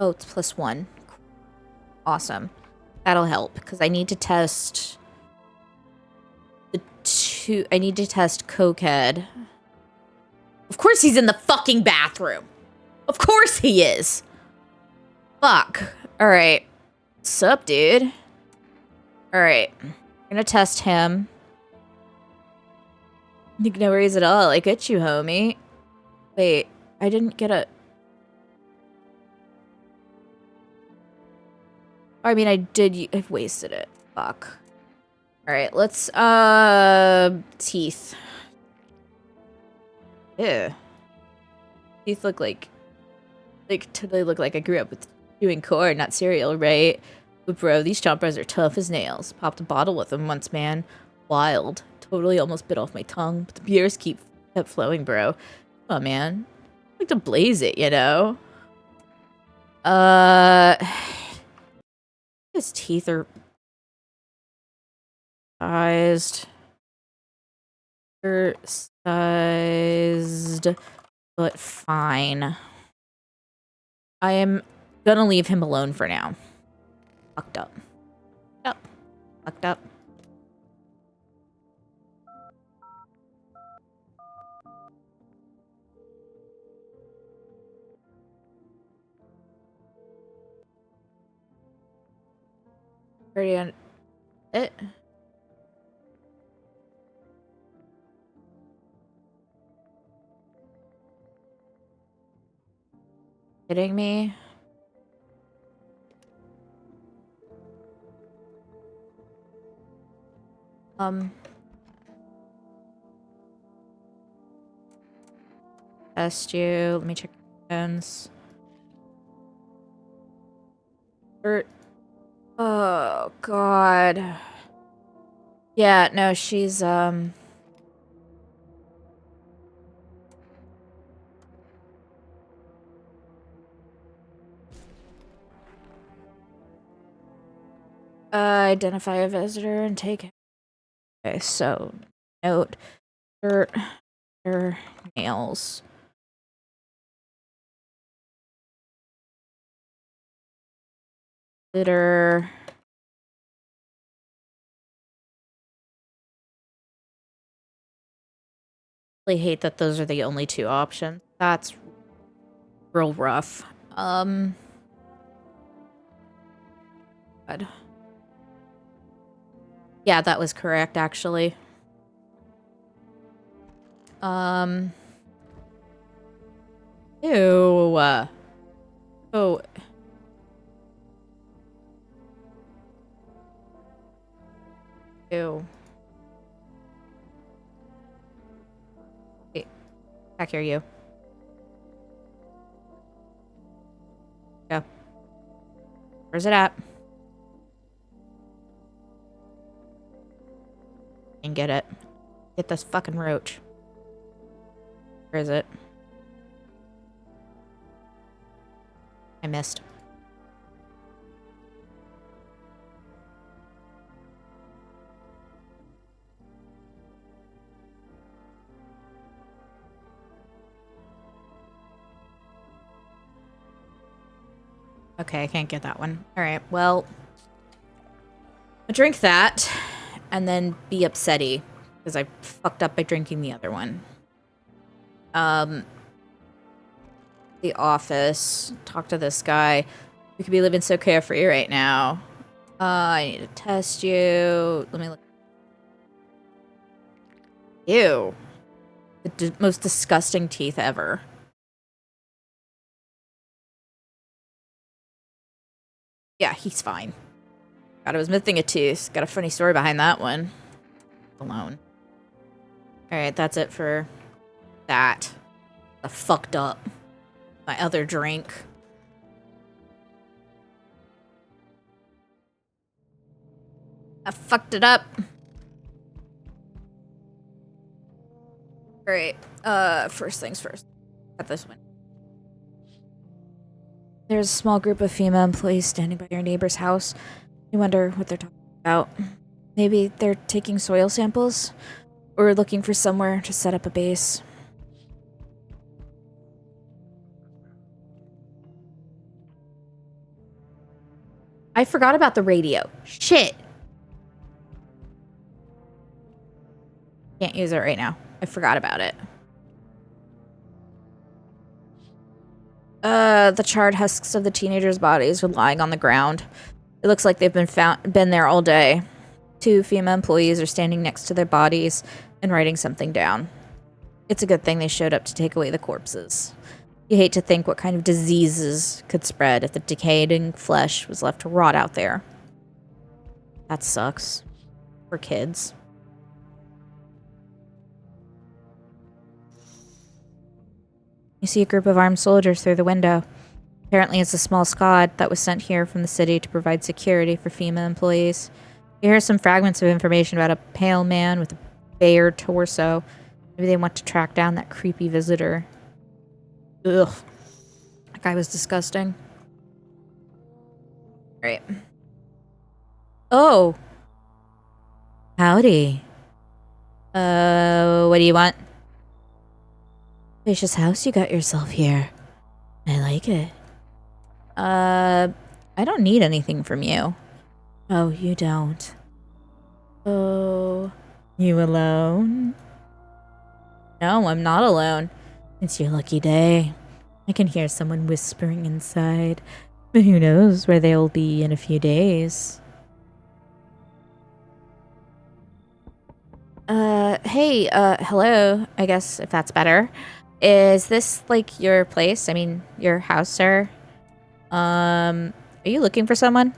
Oh, it's +1. Awesome. That'll help, because I need to test I need to test cokehead. Of course he's in the fucking bathroom. Of course he is. Fuck. Alright. Sup, dude? Alright. I'm gonna test him. No worries at all. I get you, homie. Wait. I didn't get a... I mean, I did... I've wasted it. Fuck. Alright, let's... Teeth. Ew. Teeth look like... totally look like I grew up with chewing corn, not cereal, right? But bro, these chompers are tough as nails. Popped a bottle with them once, man. Wild. Totally almost bit off my tongue, but the beers kept flowing, bro. Come on, man. I like to blaze it, you know? His teeth are... sized, but fine. I am gonna leave him alone for now. Fucked up. Fucked up. Already on it. Kidding me? Test you. Let me check your hands. Oh, God. Yeah, no, she's, identify a visitor and take it. Okay, so, note, her nails. Litter. I hate that those are the only two options. That's real rough. God. Yeah, that was correct, actually. Ew. Oh. Ew. Wait. Back here, you. Go. Where's it at? And get it. Get this fucking roach. Where is it? I missed. Okay, I can't get that one. Alright, well... I'll drink that, and then be upsetty, because I fucked up by drinking the other one. The office. Talk to this guy. We could be living so carefree right now. I need to test you. Let me look. Ew. The most disgusting teeth ever. Yeah, he's fine. God, I was missing a tooth. Got a funny story behind that one. Alone. Alright, that's it for that. Fucked up. My other drink. I fucked it up. Great. First things first. Got this one. There's a small group of female employees standing by your neighbor's house. You wonder what they're talking about. Maybe they're taking soil samples? Or looking for somewhere to set up a base. I forgot about the radio. Shit! Can't use it right now. I forgot about it. The charred husks of the teenagers' bodies were lying on the ground. It looks like they've been there all day. 2 female employees are standing next to their bodies and writing something down. It's a good thing they showed up to take away the corpses. You hate to think what kind of diseases could spread if the decaying flesh was left to rot out there. That sucks. For kids. You see a group of armed soldiers through the window. Apparently it's a small squad that was sent here from the city to provide security for female employees. You hear some fragments of information about a pale man with a bare torso. Maybe they want to track down that creepy visitor. Ugh. That guy was disgusting. Right. Oh. Howdy. What do you want? Spacious house you got yourself here. I like it. I don't need anything from you. Oh, you don't. Oh, you alone? No, I'm not alone. It's your lucky day. I can hear someone whispering inside. But who knows where they'll be in a few days. Hey, hello, I guess, if that's better. Is this, like, your place? I mean, your house, sir? Are you looking for someone?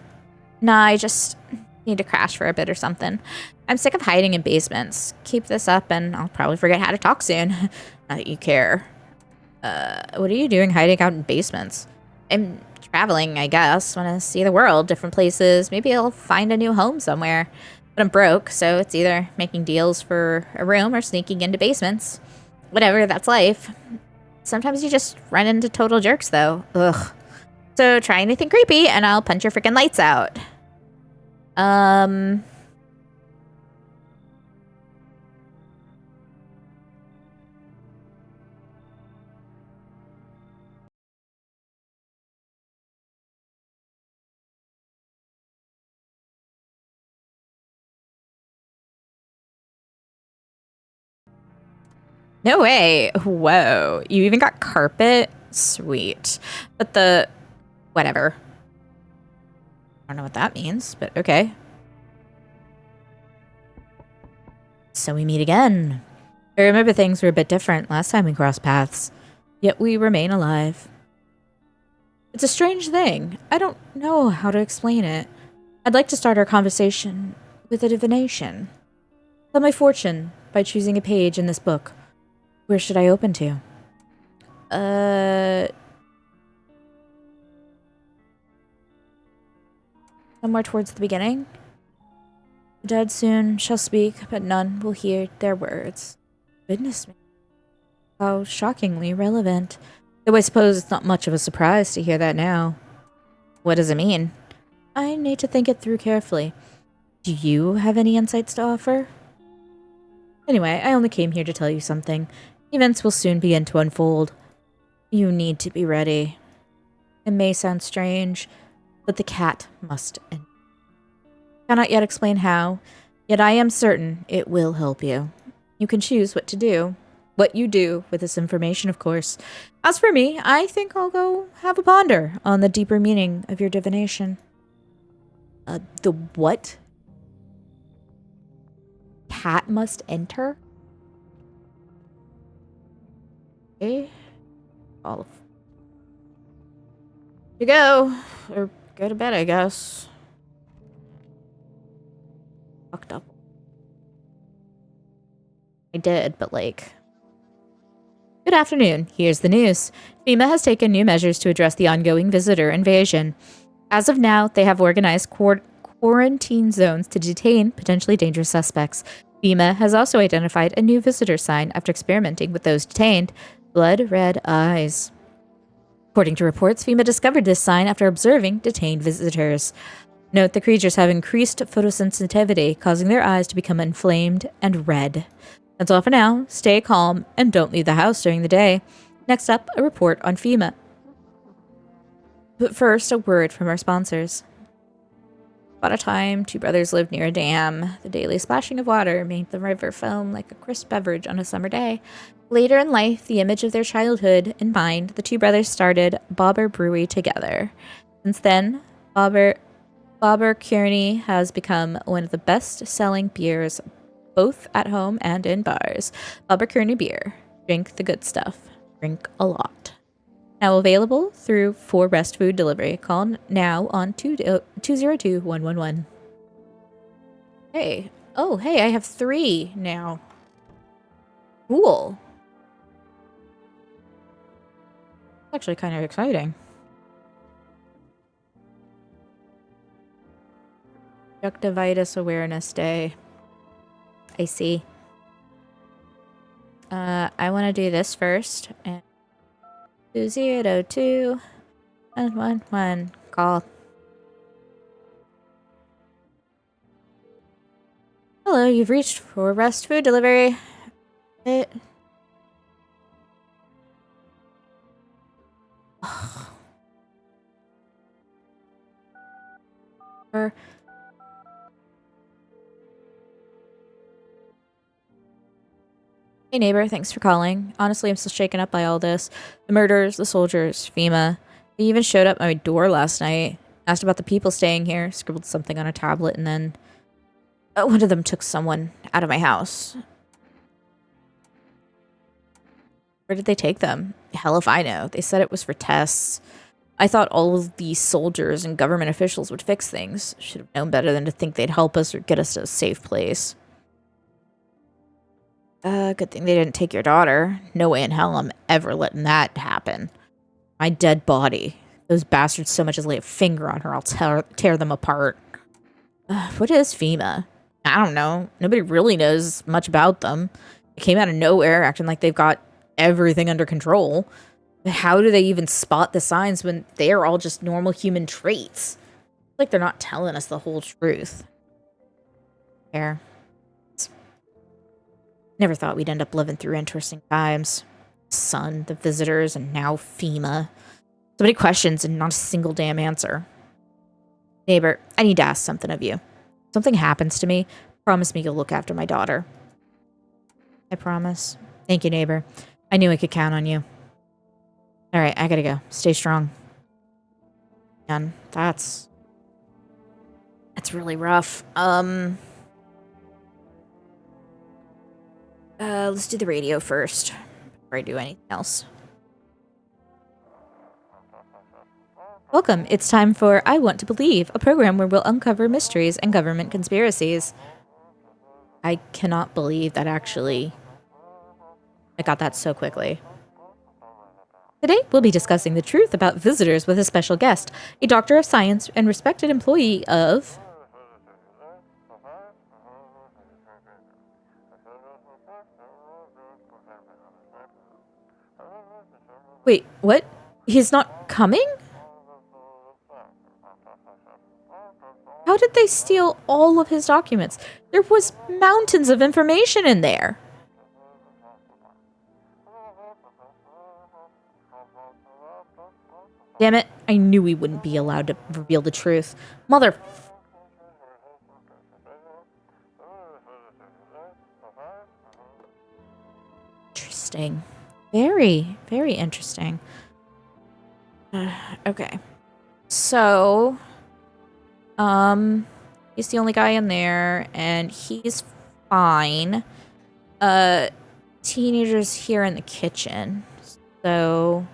Nah, I just need to crash for a bit or something. I'm sick of hiding in basements. Keep this up and I'll probably forget how to talk soon. Not that you care. What are you doing hiding out in basements? I'm traveling, I guess. Want to see the world, different places. Maybe I'll find a new home somewhere. But I'm broke, so it's either making deals for a room or sneaking into basements. Whatever, that's life. Sometimes you just run into total jerks, though. Ugh. So try anything creepy, and I'll punch your freaking lights out. No way. Whoa. You even got carpet? Sweet. But the... whatever. I don't know what that means, but okay. So we meet again. I remember things were a bit different last time we crossed paths. Yet we remain alive. It's a strange thing. I don't know how to explain it. I'd like to start our conversation with a divination. Tell my fortune by choosing a page in this book. Where should I open to? Somewhere towards the beginning? The dead soon shall speak, but none will hear their words. Goodness me. How shockingly relevant. Though I suppose it's not much of a surprise to hear that now. What does it mean? I need to think it through carefully. Do you have any insights to offer? Anyway, I only came here to tell you something. Events will soon begin to unfold. You need to be ready. It may sound strange, but the cat must end. Cannot yet explain how, yet I am certain it will help you. You can choose what to do. What you do with this information, of course. As for me, I think I'll go have a ponder on the deeper meaning of your divination. The what? Cat must enter? Okay. All of you go. Or go to bed, I guess. Fucked up. I did, but like... Good afternoon. Here's the news. FEMA has taken new measures to address the ongoing visitor invasion. As of now, they have organized quarantine zones to detain potentially dangerous suspects. FEMA has also identified a new visitor sign after experimenting with those detained: blood red eyes. According to reports, FEMA discovered this sign after observing detained visitors. Note the creatures have increased photosensitivity, causing their eyes to become inflamed and red. That's all for now. Stay calm and don't leave the house during the day. Next up, a report on FEMA. But first, a word from our sponsors. About a time, two brothers lived near a dam. The daily splashing of water made the river foam like a crisp beverage on a summer day. Later in life, the image of their childhood in mind, the two brothers started Bobber Brewery together. Since then, Bobber Kearney has become one of the best-selling beers, both at home and in bars. Bobber Kearney beer. Drink the good stuff. Drink a lot. Now available through 4 Rest Food Delivery. Call now on 202-111. Hey. Oh, hey, I have 3 now. Cool. Actually kind of exciting. Conjunctivitis Awareness Day. I see. I want to do this first. And 202 and 111. Call. Hello, you've reached for Rest Food Delivery. Hey neighbor, thanks for calling. Honestly, I'm still shaken up by all this. The murders, the soldiers, FEMA. They even showed up at my door last night. Asked about the people staying here, scribbled something on a tablet, and then one of them took someone out of my house. Where did they take them? Hell if I know. They said it was for tests. I thought all of these soldiers and government officials would fix things. Should have known better than to think they'd help us or get us to a safe place. Good thing they didn't take your daughter. No way in hell I'm ever letting that happen. My dead body. Those bastards so much as lay a finger on her, I'll tear them apart. What is FEMA? I don't know. Nobody really knows much about them. They came out of nowhere acting like they've got everything under control. How do they even spot the signs when they are all just normal human traits? Like they're not telling us the whole truth. Fair. Never thought we'd end up living through interesting times. Sun, the visitors, and now FEMA. So many questions and not a single damn answer. Neighbor, I need to ask something of you. If something happens to me, promise me you'll look after my daughter. I promise. Thank you, neighbor. I knew I could count on you. Alright, I gotta go. Stay strong. Man, that's really rough. Let's do the radio first before I do anything else. Welcome. It's time for I Want to Believe, a program where we'll uncover mysteries and government conspiracies. I cannot believe that I got that so quickly. Today, we'll be discussing the truth about visitors with a special guest, a doctor of science and respected employee of... Wait, what? He's not coming? How did they steal all of his documents? There was mountains of information in there. Damn it, I knew we wouldn't be allowed to reveal the truth. Mother... Interesting. Very, very interesting. Okay. So, he's the only guy in there, and he's fine. Teenagers here in the kitchen. So,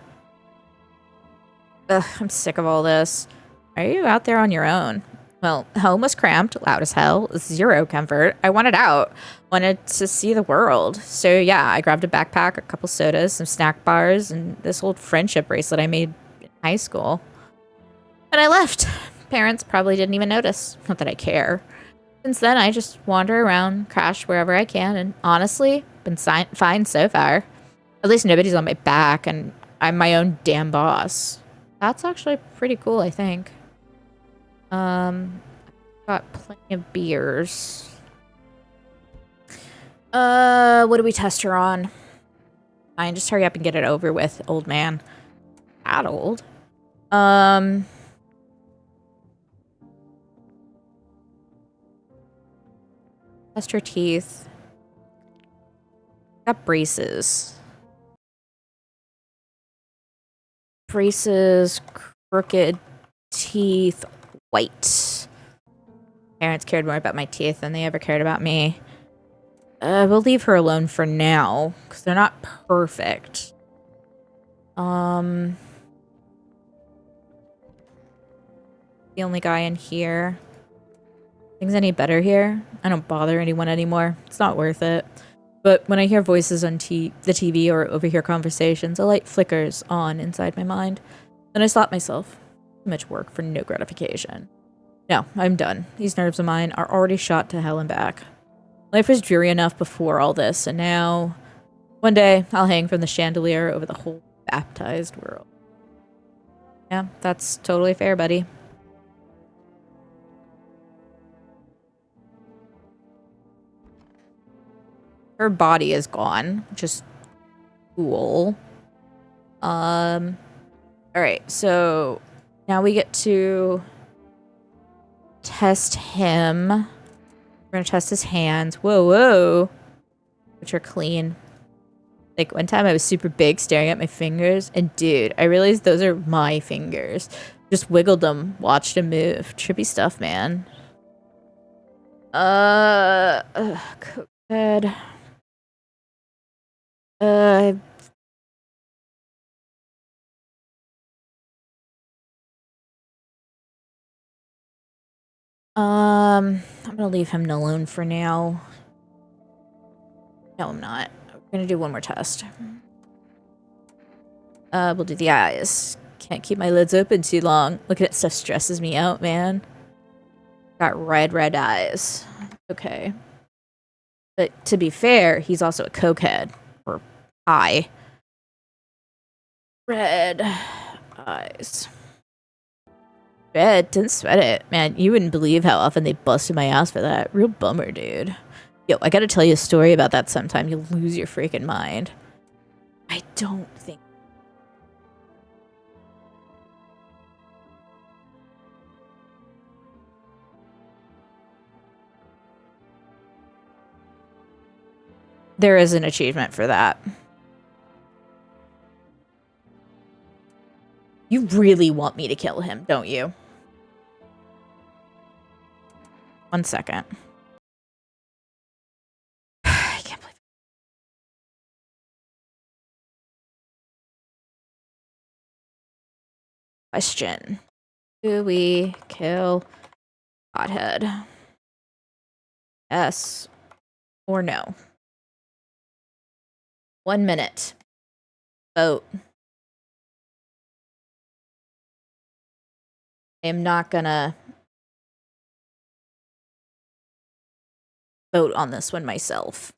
I'm sick of all this. Are you out there on your own? Well, home was cramped, loud as hell, zero comfort. I wanted out, wanted to see the world. So yeah, I grabbed a backpack, a couple sodas, some snack bars, and this old friendship bracelet I made in high school. And I left. Parents probably didn't even notice. Not that I care. Since then, I just wander around, crash wherever I can, and honestly, been fine so far. At least nobody's on my back, and I'm my own damn boss. That's actually pretty cool, I think. Got plenty of beers. What do we test her on? Fine, just hurry up and get it over with, old man. That old. Test her teeth. Got braces. Braces, crooked teeth, white. Parents cared more about my teeth than they ever cared about me. We'll leave her alone for now, because they're not perfect. The only guy in here. Things any better here? I don't bother anyone anymore. It's not worth it. But when I hear voices on the TV or overhear conversations, a light flickers on inside my mind. Then I slap myself. Too much work for no gratification. No, I'm done. These nerves of mine are already shot to hell and back. Life was dreary enough before all this, and now... One day, I'll hang from the chandelier over the whole baptized world. Yeah, that's totally fair, buddy. Her body is gone, which is cool. Alright, so now we get to test him. We're gonna test his hands. Whoa, whoa. Which are clean. Like, one time I was super big staring at my fingers, and dude, I realized those are my fingers. Just wiggled them, watched them move. Trippy stuff, man. Good. I'm gonna leave him alone for now. No, I'm not. We're gonna do one more test. We'll do the eyes. Can't keep my lids open too long. Looking at stuff stresses me out, man. Got red eyes. Okay. But to be fair, he's also a cokehead. Or high. Red eyes. Red, didn't sweat it. Man, you wouldn't believe how often they busted my ass for that. Real bummer, dude. Yo, I gotta tell you a story about that sometime. You'll lose your freaking mind. I don't think... There is an achievement for that. You really want me to kill him, don't you? 1 second. I can't believe it. Question. Do we kill Hothead? Yes or no? 1 minute. Vote. I am not gonna vote on this one myself.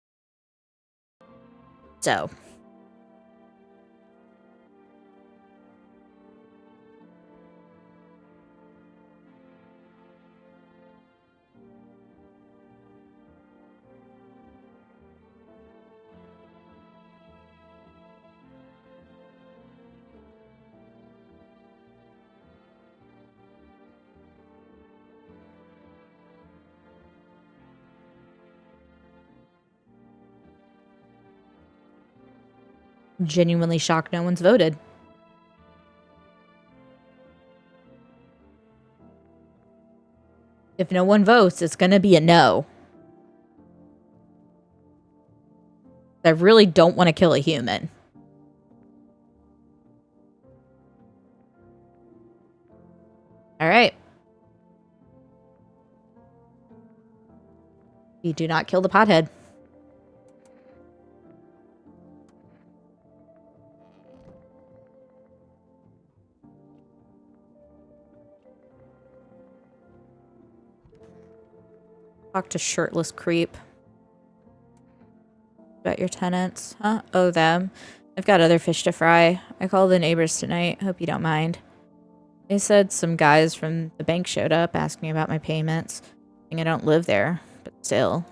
So. Genuinely shocked no one's voted. If no one votes, it's gonna be a no. I really don't want to kill a human. Alright. You do not kill the pothead. Talk to shirtless creep. About your tenants, huh? Oh, them. I've got other fish to fry. I called the neighbors tonight. Hope you don't mind. They said some guys from the bank showed up asking about my payments. I don't live there, but still.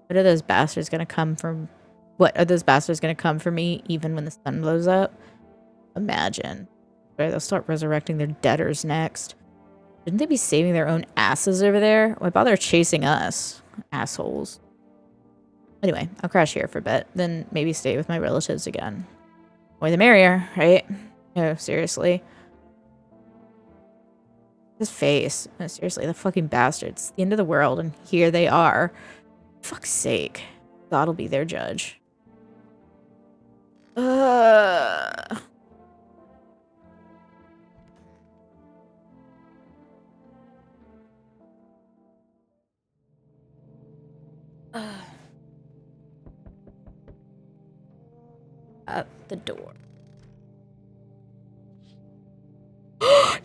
What are those bastards gonna come from? What are those bastards gonna come for me even when the sun blows up? Imagine. Right, they'll start resurrecting their debtors next. Shouldn't they be saving their own asses over there? Why bother chasing us? Assholes. Anyway, I'll crash here for a bit, then maybe stay with my relatives again. More the merrier, right? No, seriously. His face. No, seriously, the fucking bastards. The end of the world, and here they are. Fuck's sake. God'll be their judge. At the door.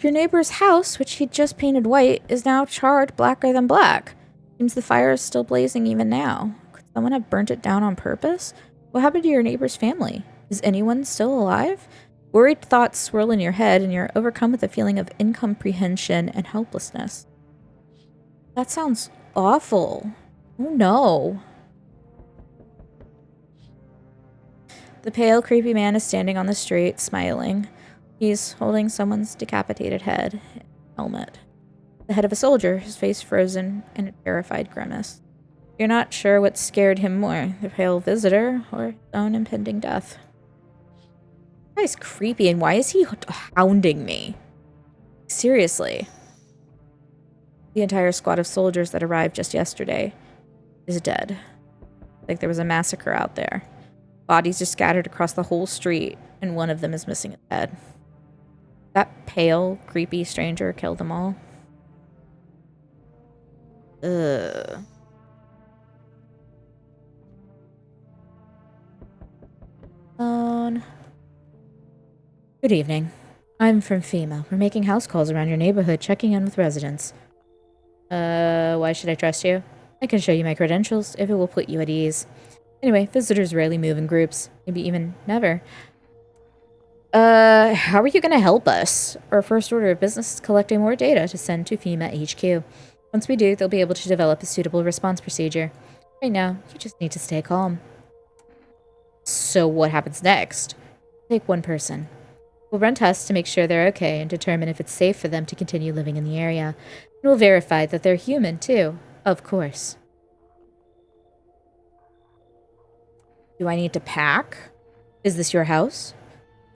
Your neighbor's house, which he'd just painted white, is now charred blacker than black. Seems the fire is still blazing even now. Could someone have burnt it down on purpose? What happened to your neighbor's family? Is anyone still alive? Worried thoughts swirl in your head, and you're overcome with a feeling of incomprehension and helplessness. That sounds awful. Oh no. The pale, creepy man is standing on the street, smiling. He's holding someone's decapitated head and helmet. The head of a soldier, his face frozen in a terrified grimace. You're not sure what scared him more, the pale visitor or his own impending death. This guy's creepy, and why is he hounding me? Seriously. The entire squad of soldiers that arrived just yesterday is dead. Like there was a massacre out there. Bodies are scattered across the whole street, and one of them is missing its head. That pale, creepy stranger killed them all. Ugh. Good evening. I'm from FEMA. We're making house calls around your neighborhood, checking in with residents. Why should I trust you? I can show you my credentials if it will put you at ease. Anyway, visitors rarely move in groups. Maybe even never. How are you gonna help us? Our first order of business is collecting more data to send to FEMA HQ. Once we do, they'll be able to develop a suitable response procedure. Right now, you just need to stay calm. So what happens next? Take one person. We'll run tests to make sure they're okay and determine if it's safe for them to continue living in the area. And we'll verify that they're human, too. Of course. Do I need to pack? Is this your house?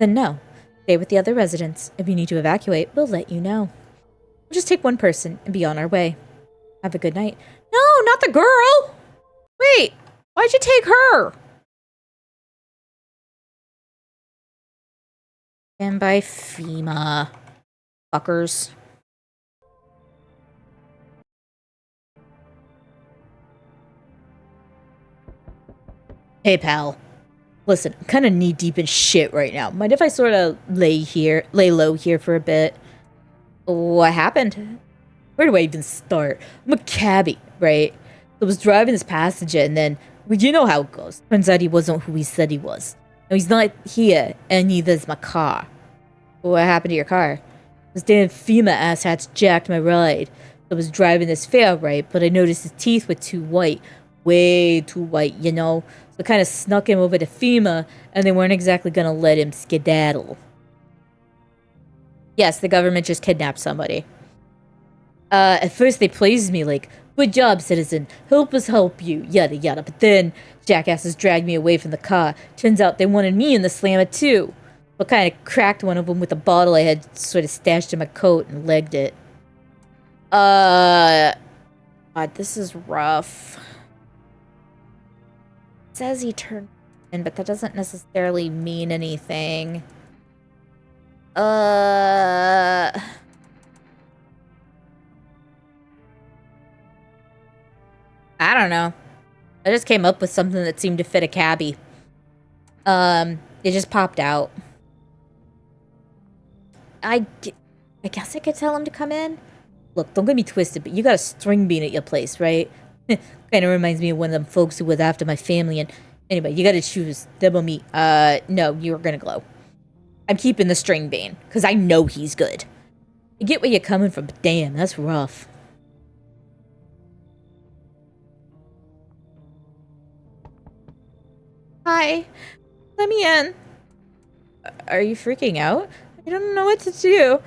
Then no. Stay with the other residents. If you need to evacuate, we'll let you know. We'll just take one person and be on our way. Have a good night. No, not the girl! Wait, why'd you take her? And by FEMA. Fuckers. Hey, pal. Listen, I'm kind of knee-deep in shit right now. Mind if I sort of lay low here for a bit? What happened? Where do I even start? I'm a cabbie, right? I was driving this passenger and then, well, you know how it goes. Turns out he wasn't who he said he was. Now he's not here, and neither is my car. What happened to your car? This damn FEMA asshats jacked my ride. I was driving this fair right, but I noticed his teeth were too white. Way too white, you know? So I kind of snuck him over to FEMA, and they weren't exactly gonna let him skedaddle. Yes, the government just kidnapped somebody. At first they praised me like, good job, citizen. Help us help you, yada yada. But then, jackasses dragged me away from the car. Turns out they wanted me in the slammer too. I kind of cracked one of them with a bottle I had sort of stashed in my coat and legged it. God, this is rough. It says he turned in, but that doesn't necessarily mean anything. I don't know. I just came up with something that seemed to fit a cabbie. It just popped out. I guess I could tell him to come in. Look, don't get me twisted, but you got a string bean at your place, right? Kind of reminds me of one of them folks who was after my family. And anyway, you got to choose them or me. No, you're gonna glow. I'm keeping the string bean because I know he's good. I get where you're coming from, but damn, that's rough. Hi, let me in. Are you freaking out? I don't know what to do.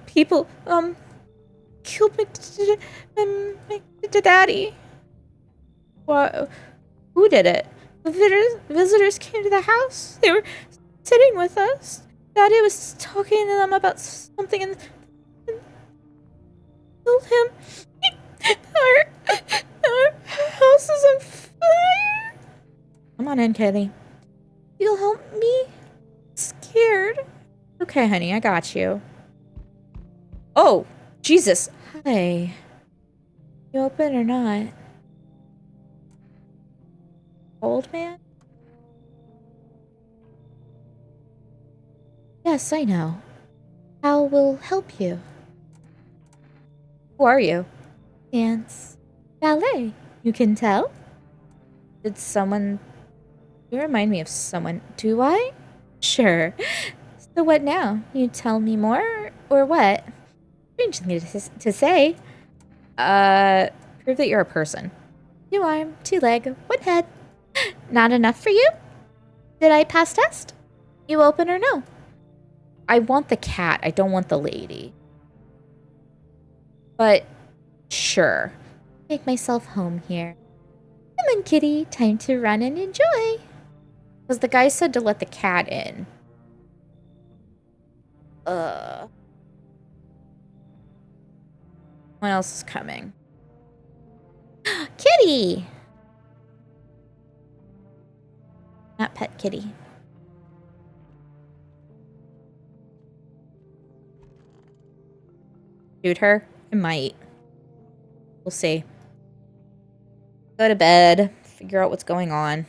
People, killed my daddy. What? Who did it? The visitors came to the house. They were sitting with us. Daddy was talking to them about something and told him our house is on fire. Come on in, Kitty. You'll help me? Scared. Okay, honey, I got you. Oh, Jesus. Hi. You open or not? Old man? Yes, I know. How will help you? Who are you? Dance. Ballet. You can tell? Did someone... You remind me of someone. Do I? Sure. So what now? You tell me more, or what? Strange thing to say. Prove that you're a person. 2 arm, 2 leg, 1 head. Not enough for you? Did I pass test? You open or no? I want the cat. I don't want the lady. But, sure. Make myself home here. Come on, kitty. Time to run and enjoy. Because the guy said to let the cat in. What else is coming? Kitty! Not pet kitty. Shoot her? I might. We'll see. Go to bed. Figure out what's going on.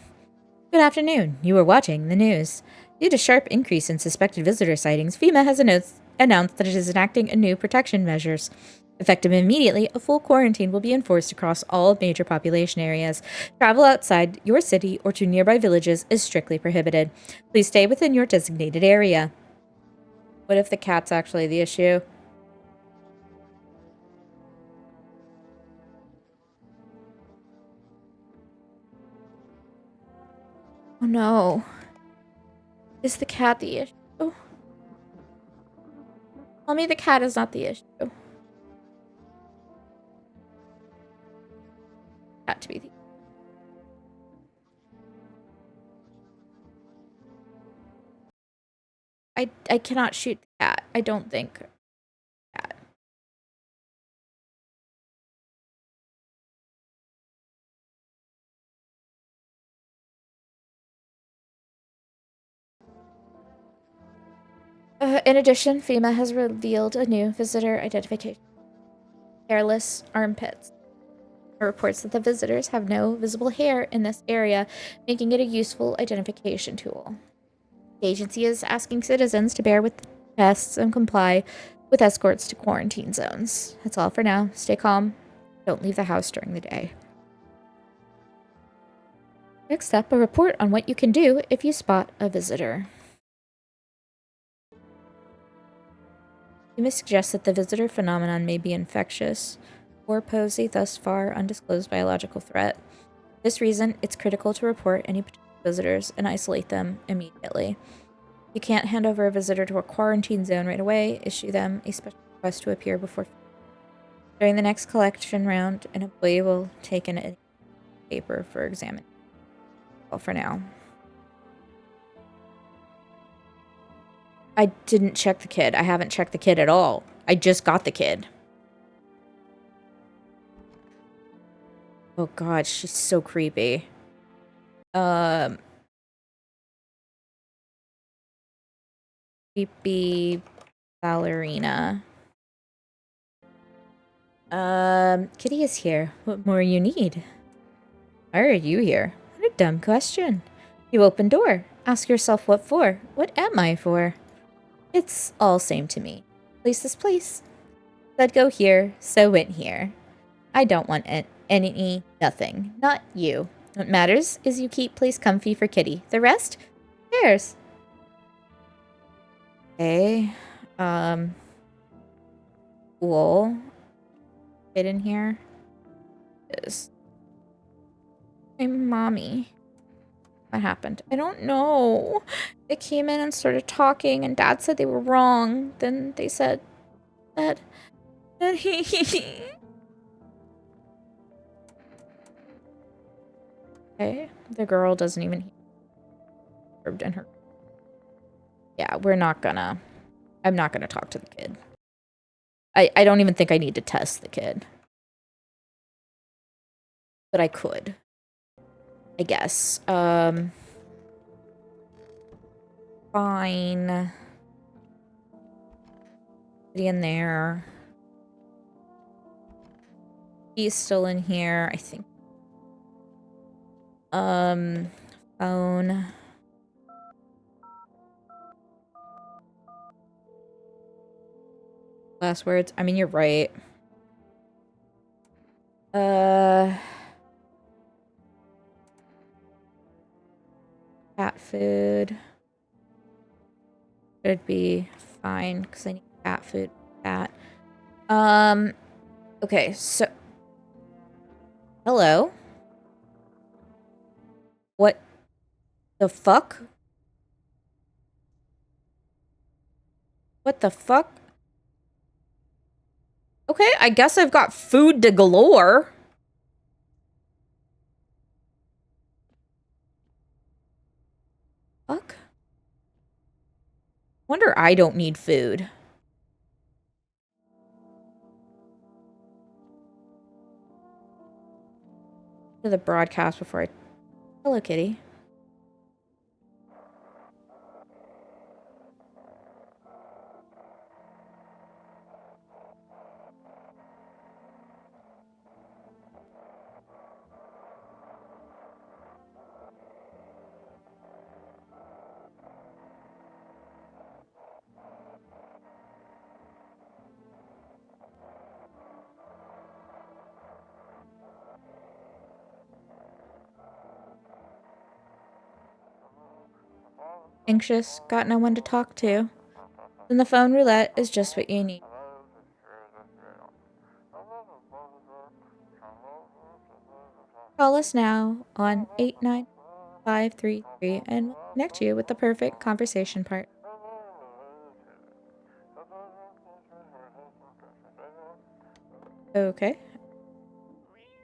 Good afternoon. You are watching the news. Due to sharp increase in suspected visitor sightings, FEMA has announced that it is enacting new protection measures. Effective immediately, a full quarantine will be enforced across all major population areas. Travel outside your city or to nearby villages is strictly prohibited. Please stay within your designated area. What if the cat's actually the issue? Oh no. Is the cat the issue? Tell me the cat is not the issue. Cat to be the I cannot shoot the cat. I don't think. Cat. In addition, FEMA has revealed a new visitor identification. Hairless armpits. It reports that the visitors have no visible hair in this area, making it a useful identification tool. The agency is asking citizens to bear with tests and comply with escorts to quarantine zones. That's all for now. Stay calm. Don't leave the house during the day. Next up, a report on what you can do if you spot a visitor. You may suggest that the visitor phenomenon may be infectious or pose a thus far undisclosed biological threat. For this reason, it's critical to report any potential visitors and isolate them immediately. If you can't hand over a visitor to a quarantine zone right away, issue them a special request to appear before. During the next collection round, an employee will take an paper for examination. Well, for now. I didn't check the kid. I haven't checked the kid at all. I just got the kid. Oh god, she's so creepy. Creepy ballerina. Kitty is here. What more you need? Why are you here? What a dumb question. You open door. Ask yourself what for. What am I for? It's all same to me. Place this place. Said go here, so went here. I don't want nothing. Not you. What matters is you keep place comfy for Kitty. The rest? Theirs. Okay. Cool. Get in here. Is my mommy. What happened? I don't know. They came in and started talking, and Dad said they were wrong. Then they said that he. Okay, the girl doesn't even in her. Yeah, I'm not gonna talk to the kid. I don't even think I need to test the kid. But I could. I guess. Fine. Get in there. He's still in here, I think. Phone. Last words. I mean, you're right. Cat food. Should be fine, because I need cat food. Cat. Okay, so... Hello? What the fuck? What the fuck? Okay, I guess I've got food to galore. Fuck. Wonder I don't need food. To the broadcast before I... Hello, kitty. Anxious, got no one to talk to. Then the phone roulette is just what you need. Call us now on 89533 and we'll connect you with the perfect conversation part. Okay.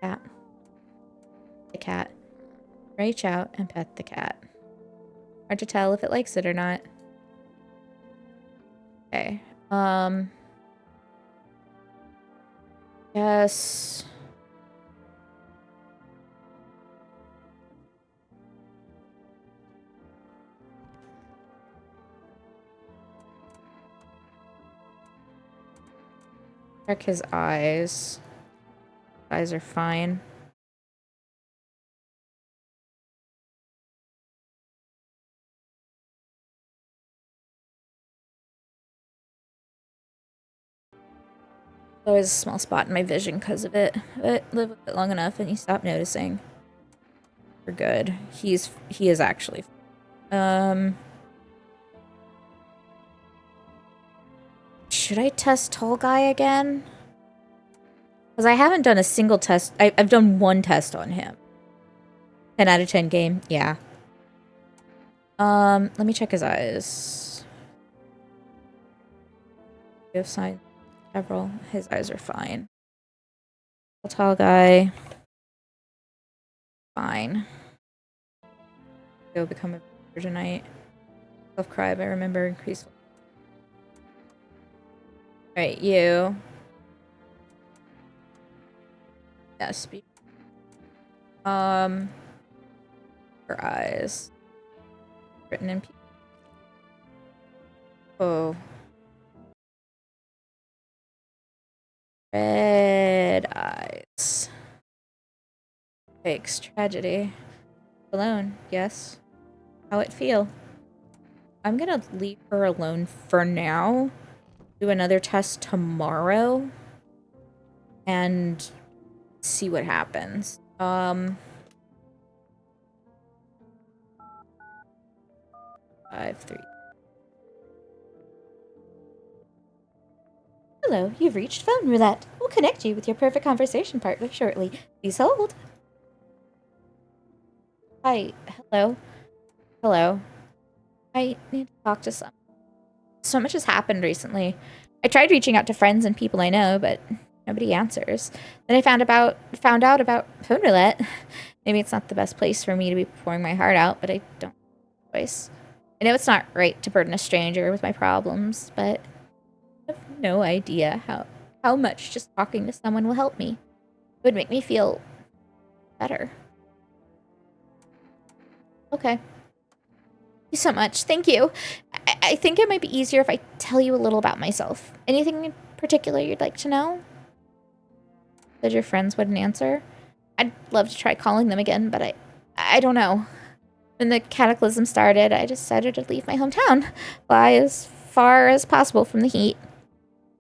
Cat. The cat. Reach out and pet the cat. Hard to tell if it likes it or not. Okay. Yes. Check his eyes. Eyes are fine. Always a small spot in my vision because of it. But live with it long enough and you stop noticing. We're good. He is actually. Should I test Tall Guy again? Because I haven't done a single test. I've done one test on him. 10 out of 10 game. Yeah. Let me check his eyes. We have signed several. His eyes are fine. Tall Guy. Fine. Go become a victor tonight. Self-cry, but remember increase. Alright, you. Yes. Her eyes. Written in. Oh. Red eyes. Fakes tragedy. Alone, yes. How it feel? I'm gonna leave her alone for now. Do another test tomorrow. And see what happens. 5-3. Hello, you've reached phone roulette. We'll connect you with your perfect conversation partner shortly. Please hold. Hi. Hello. Hello. I need to talk to someone. So much has happened recently. I tried reaching out to friends and people I know, but nobody answers. Then I found out about phone roulette. Maybe it's not the best place for me to be pouring my heart out, but I don't have a choice. I know it's not right to burden a stranger with my problems, but I have no idea how much just talking to someone will help me. It would make me feel better. Okay. Thank you so much. Thank you. I think it might be easier if I tell you a little about myself. Anything in particular you'd like to know? That your friends wouldn't answer? I'd love to try calling them again, but I don't know. When the cataclysm started, I decided to leave my hometown, fly as far as possible from the heat.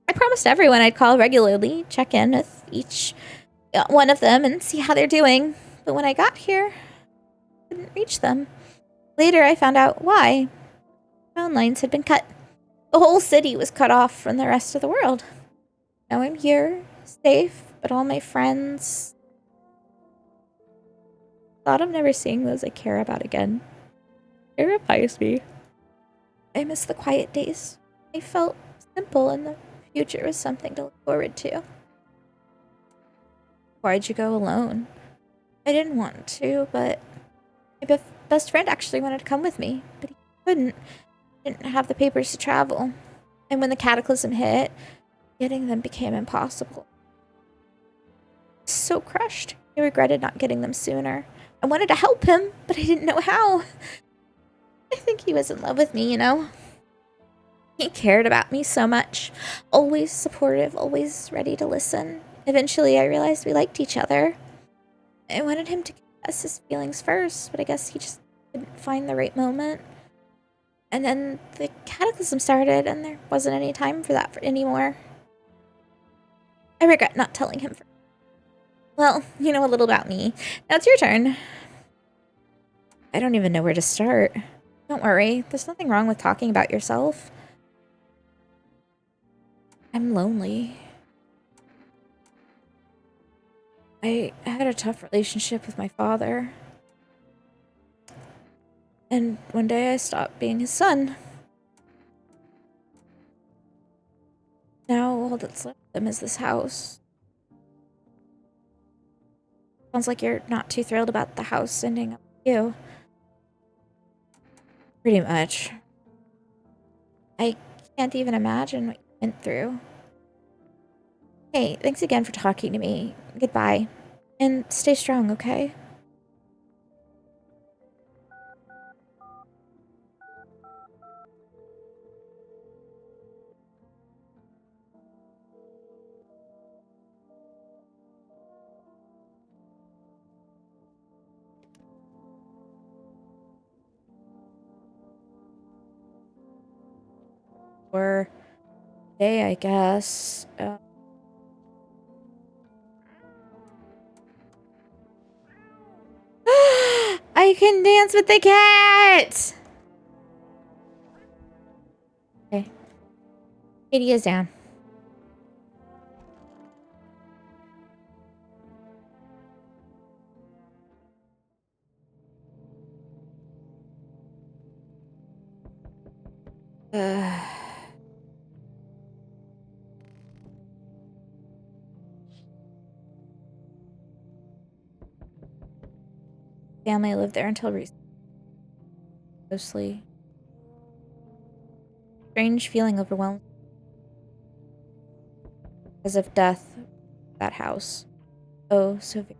I promised everyone I'd call regularly, check in with each one of them and see how they're doing. But when I got here, I couldn't reach them. Later, I found out why. Phone lines had been cut. The whole city was cut off from the rest of the world. Now I'm here, safe, but all my friends... thought of never seeing those I care about again. It reminds me. I miss the quiet days. I felt simple and the future was something to look forward to. Why'd you go alone? I didn't want to, but my best friend actually wanted to come with me, but he couldn't. Didn't have the papers to travel. And when the cataclysm hit, getting them became impossible. I was so crushed. I regretted not getting them sooner. I wanted to help him, but I didn't know how. I think he was in love with me, you know? He cared about me so much. Always supportive, always ready to listen. Eventually, I realized we liked each other. I wanted him to confess his feelings first, but I guess he just didn't find the right moment. And then the cataclysm started, and there wasn't any time for that anymore. I regret not telling him. Well, you know a little about me. Now it's your turn. I don't even know where to start. Don't worry, there's nothing wrong with talking about yourself. I'm lonely. I had a tough relationship with my father. And one day I stopped being his son. Now all that's left of him is this house. Sounds like you're not too thrilled about the house ending up with you. Pretty much. I can't even imagine what you went through. Hey, thanks again for talking to me. Goodbye. And stay strong, okay? Or day, I guess. I can dance with the cat! Okay. Katie is down. Family lived there until recently. Mostly. Strange feeling overwhelmed. As if death, that house. Oh, so very.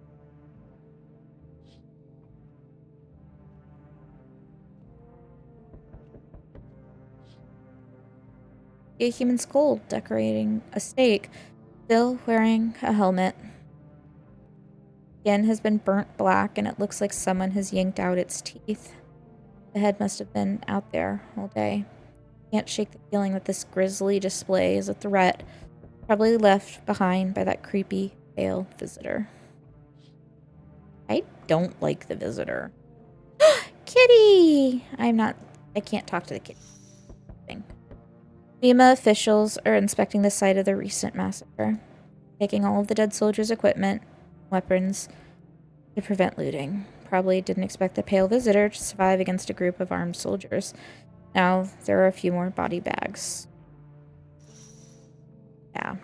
A human skull decorating a stake, still wearing a helmet. skin has been burnt black and it looks like someone has yanked out its teeth. The head must have been out there all day. Can't shake the feeling that this grisly display is a threat, probably left behind by that creepy, pale visitor. I don't like the visitor. Kitty! I can't talk to the kitty. FEMA officials are inspecting the site of the recent massacre, taking all of the dead soldiers' equipment, weapons, to prevent looting. Probably didn't expect the pale visitor to survive against a group of armed soldiers. Now, there are a few more body bags. Yeah.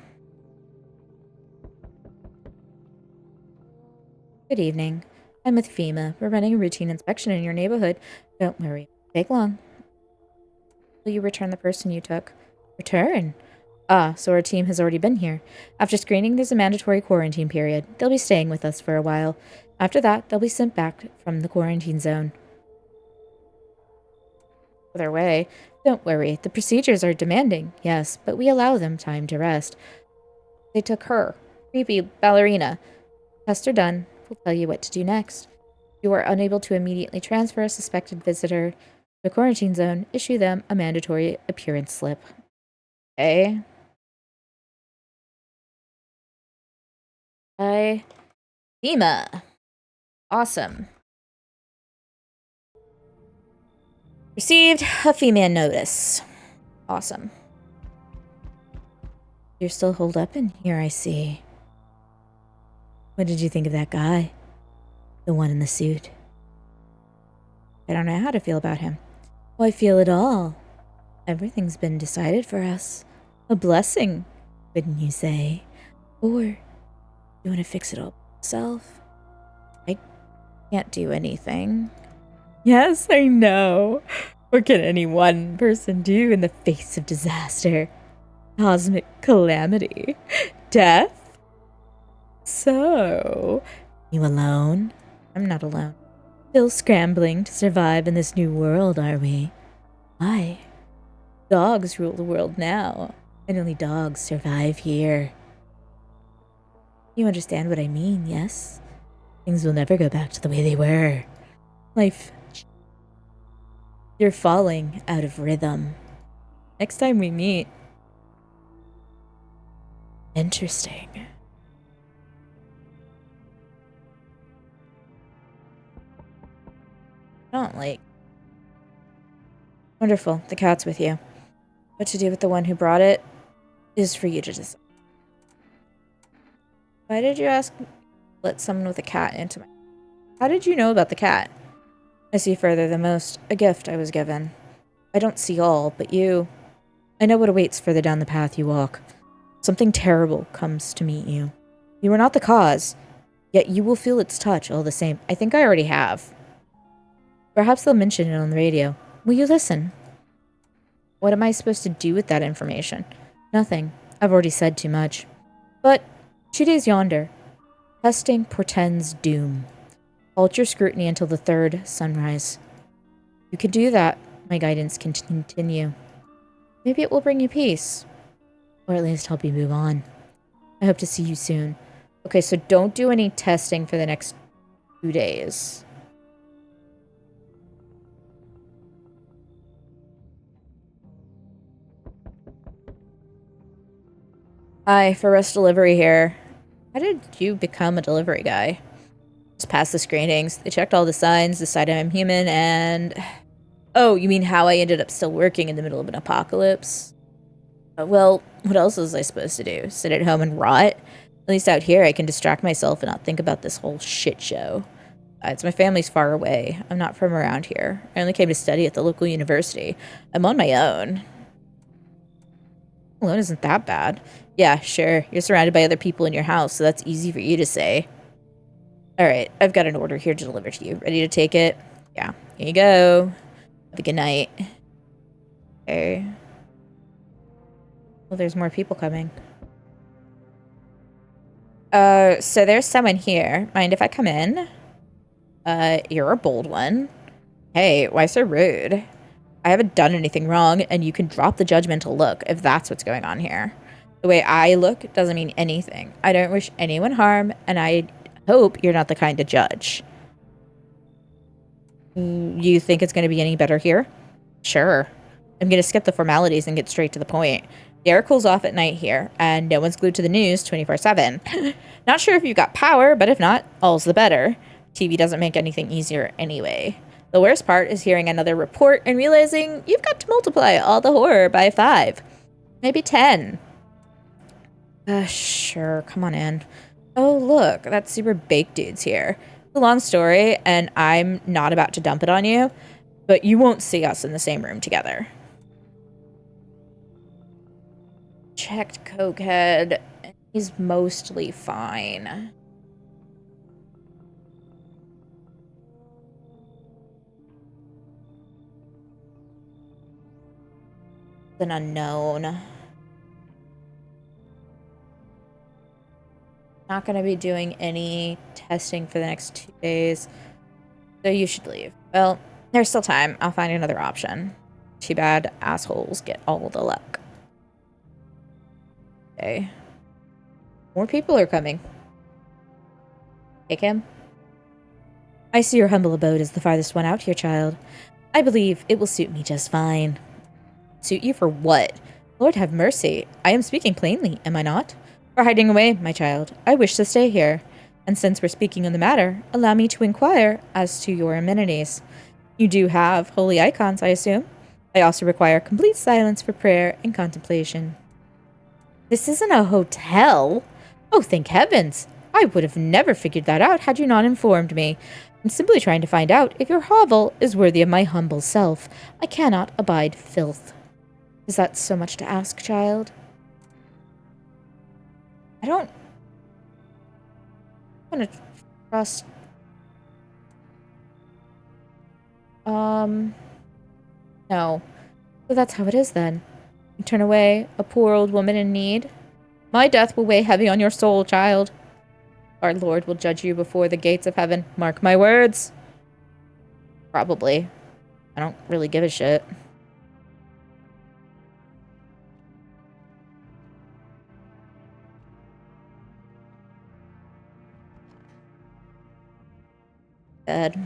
Good evening. I'm with FEMA. We're running a routine inspection in your neighborhood. Don't worry. Take long. Will you return the person you took? Return? Ah, so our team has already been here. After screening, there's a mandatory quarantine period. They'll be staying with us for a while. After that, they'll be sent back from the quarantine zone. Their way. Don't worry. The procedures are demanding, yes, but we allow them time to rest. They took her. Creepy ballerina. Tests are done. We'll tell you what to do next. If you are unable to immediately transfer a suspected visitor to the quarantine zone, issue them a mandatory appearance slip. Okay. FEMA. Awesome. Received a female notice. Awesome. You're still holed up in here, I see. What did you think of that guy? The one in the suit? I don't know how to feel about him. Oh, I feel it all. Everything's been decided for us. A blessing, wouldn't you say? Or you want to fix it all yourself? I can't do anything. Yes, I know. What can any one person do in the face of disaster? Cosmic calamity? Death? So, you alone? I'm not alone. Still scrambling to survive in this new world, are we? Why? Dogs rule the world now, and only dogs survive here. You understand what I mean, yes? Things will never go back to the way they were. Life. You're falling out of rhythm. Next time we meet. Interesting. I don't like. Wonderful. The cat's with you. What to do with the one who brought it is for you to decide. Why did you ask let someone with a cat into my... How did you know about the cat? I see further than most. A gift I was given. I don't see all, but you... I know what awaits further down the path you walk. Something terrible comes to meet you. You are not the cause, yet you will feel its touch all the same. I think I already have. Perhaps they'll mention it on the radio. Will you listen? What am I supposed to do with that information? Nothing. I've already said too much. But 2 days yonder. Testing portends doom. Halt your scrutiny until the third sunrise. You can do that. My guidance can continue. Maybe it will bring you peace. Or at least help you move on. I hope to see you soon. Okay, so don't do any testing for the next 2 days. Hi, for rest delivery here. How did you become a delivery guy? Just passed the screenings. They checked all the signs, decided I'm human, and... Oh, you mean how I ended up still working in the middle of an apocalypse? Well, what else was I supposed to do? Sit at home and rot? At least out here I can distract myself and not think about this whole shit show. Besides, my family's far away. I'm not from around here. I only came to study at the local university. I'm on my own. Alone isn't that bad. Yeah, sure. You're surrounded by other people in your house, so that's easy for you to say. Alright, I've got an order here to deliver to you. Ready to take it? Yeah. Here you go. Have a good night. Okay. Well, there's more people coming. So there's someone here. Mind if I come in? You're a bold one. Hey, why so rude? I haven't done anything wrong, and you can drop the judgmental look if that's what's going on here. The way I look doesn't mean anything. I don't wish anyone harm, and I hope you're not the kind to judge. You think it's going to be any better here? Sure. I'm going to skip the formalities and get straight to the point. The air cools off at night here, and no one's glued to the news 24/7. Not sure if you've got power, but if not, all's the better. TV doesn't make anything easier anyway. The worst part is hearing another report and realizing you've got to multiply all the horror by 5. Maybe 10. Sure, come on in. Oh, look, that super baked dude's here. It's a long story, and I'm not about to dump it on you, but you won't see us in the same room together. Checked Cokehead. He's mostly fine. An unknown. Not going to be doing any testing for the next 2 days, so you should leave. Well, there's still time. I'll find another option. Too bad assholes get all the luck. Okay. More people are coming. Take him. I see your humble abode is the farthest one out here, child. I believe it will suit me just fine. Suit you for what? Lord have mercy. I am speaking plainly, am I not? For hiding away, my child. I wish to stay here. And since we're speaking on the matter, allow me to inquire as to your amenities. You do have holy icons, I assume? I also require complete silence for prayer and contemplation. This isn't a hotel. Oh, thank heavens. I would have never figured that out had you not informed me. I'm simply trying to find out if your hovel is worthy of my humble self. I cannot abide filth. Is that so much to ask, child? I don't want to trust... No. So that's how it is then. You turn away a poor old woman in need. My death will weigh heavy on your soul, child. Our Lord will judge you before the gates of heaven. Mark my words. Probably. I don't really give a shit. Dead.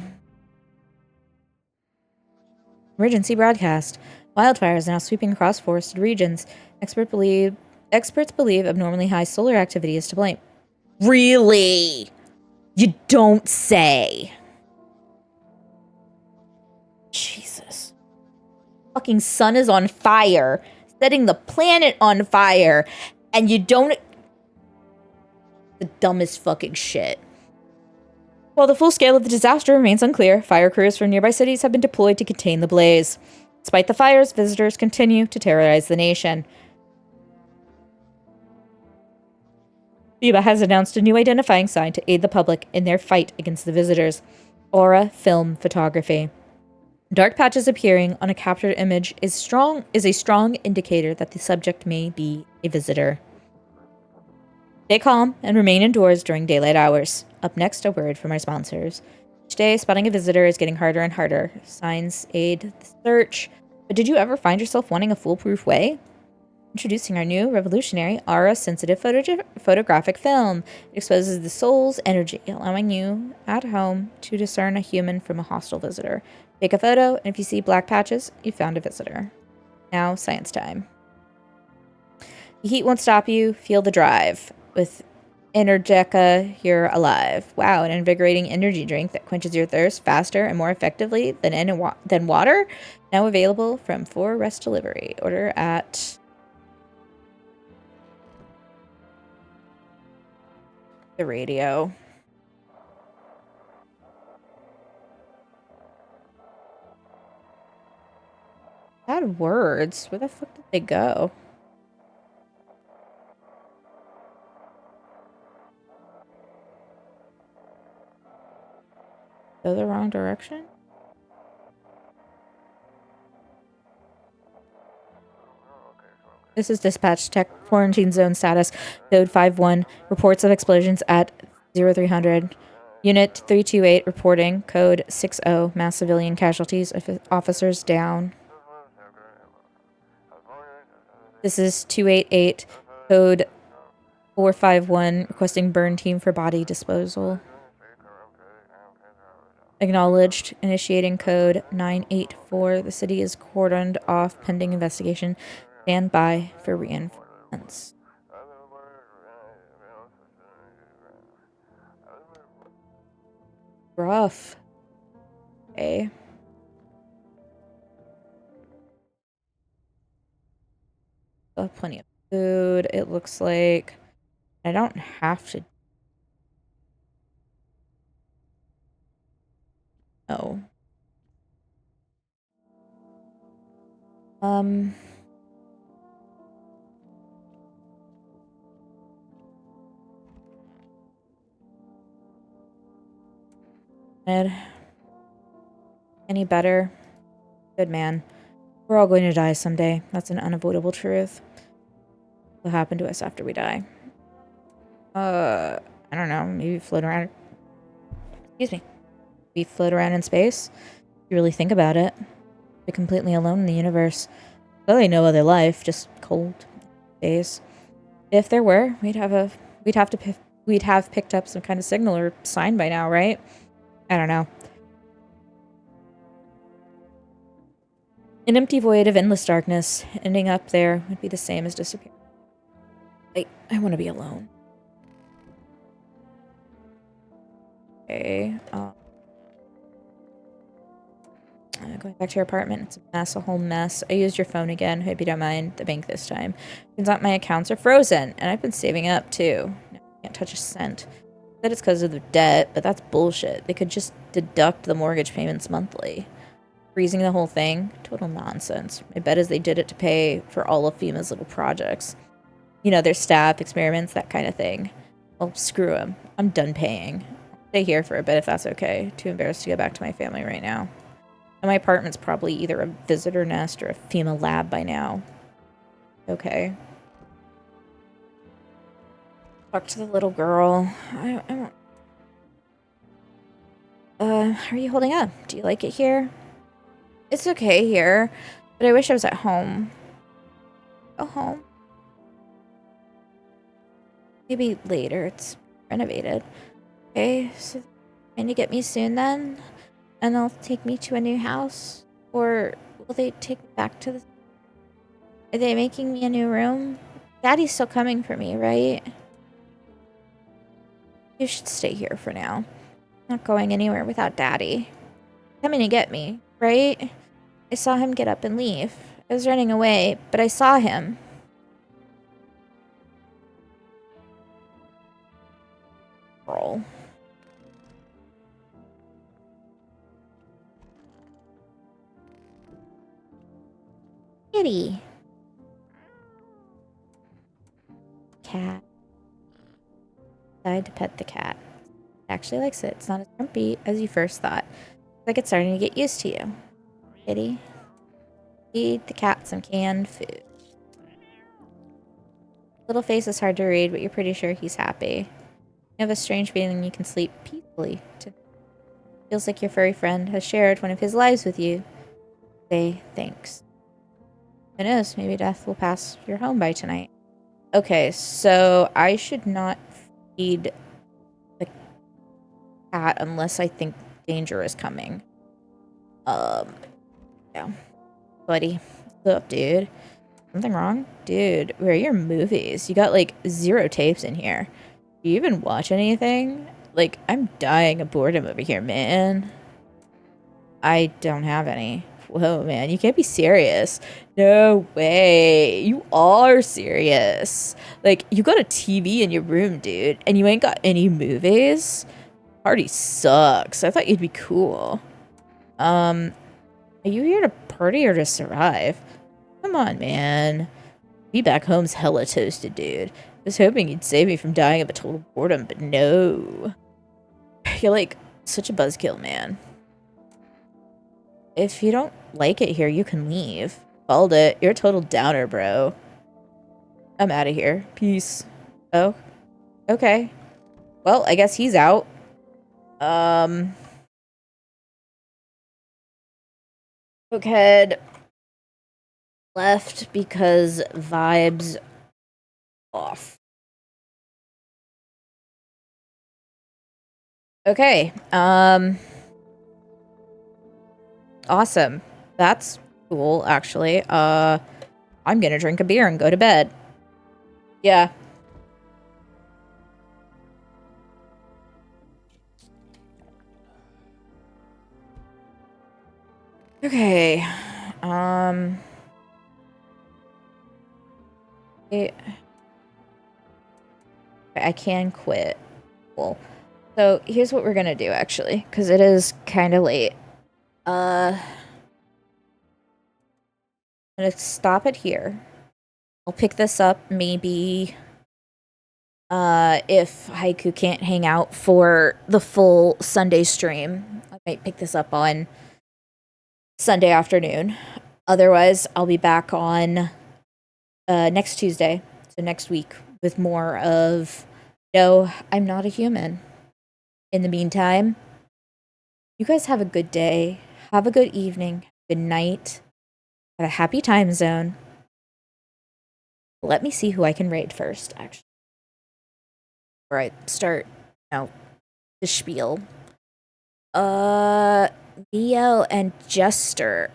Emergency broadcast. Wildfires now sweeping across forested regions. Experts believe abnormally high solar activity is to blame. Really? You don't say. Jesus. Fucking sun is on fire, setting the planet on fire, and you don't... The dumbest fucking shit. While the full scale of the disaster remains unclear, fire crews from nearby cities have been deployed to contain the blaze. Despite the fires, visitors continue to terrorize the nation. FIBA has announced a new identifying sign to aid the public in their fight against the visitors. Aura Film Photography. Dark patches appearing on a captured image is a strong indicator that the subject may be a visitor. Stay calm and remain indoors during daylight hours. Up next, a word from our sponsors. Each day, spotting a visitor is getting harder and harder. Signs aid the search. But did you ever find yourself wanting a foolproof way? Introducing our new revolutionary aura-sensitive photographic film. It exposes the soul's energy, allowing you at home to discern a human from a hostile visitor. Take a photo, and if you see black patches, you found a visitor. Now, science time. The heat won't stop you. Feel the drive. With Energeca, you're alive. Wow, an invigorating energy drink that quenches your thirst faster and more effectively than water. Now available from 4 Rest Delivery. Order at... the radio. Bad words. Where the fuck did they go? Go the wrong direction? This is dispatch tech quarantine zone status. Code 51. Reports of explosions at 0300. Unit 328 reporting. Code 60. Mass civilian casualties. Officers down. This is 288. Code 451. Requesting burn team for body disposal. Acknowledged. Initiating code 984. The city is cordoned off pending investigation. Stand by for reinforcements. Rough. Okay. Still have plenty of food, it looks like. I don't have to. No. Ed. Any better? Good man. We're all going to die someday. That's an unavoidable truth. What will happen to us after we die? I don't know. Maybe float around. Excuse me. We float around in space. If you really think about it. Be completely alone in the universe. Clearly no other life, just cold days. If there were, we'd have picked up some kind of signal or sign by now, right? I don't know. An empty void of endless darkness, ending up there would be the same as disappearing. I want to be alone. Okay, going back to your apartment, it's a mess, a whole mess. I used your phone again, hope you don't mind. The bank this time. Turns out my accounts are frozen, and I've been saving up too. I can't touch a cent. Said it's because of the debt, but that's bullshit. They could just deduct the mortgage payments monthly. Freezing the whole thing? Total nonsense. My bet is they did it to pay for all of FEMA's little projects. You know, their staff, experiments, that kind of thing. Well, screw them. I'm done paying. I'll stay here for a bit if that's okay. Too embarrassed to go back to my family right now. And my apartment's probably either a visitor nest or a FEMA lab by now. Okay. Talk to the little girl. I won't. How are you holding up? Do you like it here? It's okay here, but I wish I was at home. Go home. Maybe later. It's renovated. Okay, so going to get me soon then? And they'll take me to a new house? Or will they take me back to the... Are they making me a new room? Daddy's still coming for me, right? You should stay here for now. I'm not going anywhere without Daddy. Coming to get me, right? I saw him get up and leave. I was running away, but I saw him. Girl. Kitty. Cat. Decided to pet the cat. It actually likes it. It's not as grumpy as you first thought. It's like it's starting to get used to you. Kitty. Feed the cat some canned food. Little face is hard to read, but you're pretty sure he's happy. You have a strange feeling you can sleep peacefully. Feels like your furry friend has shared one of his lives with you. Say thanks. Who knows? Maybe death will pass your home by tonight. Okay, so I should not feed the cat unless I think danger is coming. Yeah. Buddy. What's up, dude? Something wrong? Dude, where are your movies? You got, like, 0 tapes in here. Do you even watch anything? Like, I'm dying of boredom over here, man. I don't have any. Whoa, man, you can't be serious. No way. You are serious. Like, you got a TV in your room, dude, and you ain't got any movies? Party sucks. I thought you'd be cool. Are you here to party or to survive? Come on, man. Be back home's hella toasted, dude. I was hoping you'd save me from dying of a total boredom, but no. You're like such a buzzkill, man. If you don't like it here, you can leave. Called it. You're a total downer, bro. I'm out of here. Peace. Oh. Okay. Well, I guess he's out. Cokehead left because vibes off. Okay. awesome. That's cool, actually. I'm gonna drink a beer and go to bed. Yeah. Okay. I can quit. Cool. So here's what we're gonna do, actually, because it is kind of late. I'm gonna stop it here. I'll pick this up maybe if Haiku can't hang out for the full Sunday stream. I might pick this up on Sunday afternoon. Otherwise, I'll be back on next Tuesday, so next week, with more of No, I'm Not a Human. In the meantime, you guys have a good day, have a good evening, good night, have a happy time zone. Let me see who I can raid first, actually. Before I start, the spiel. VL and Jester.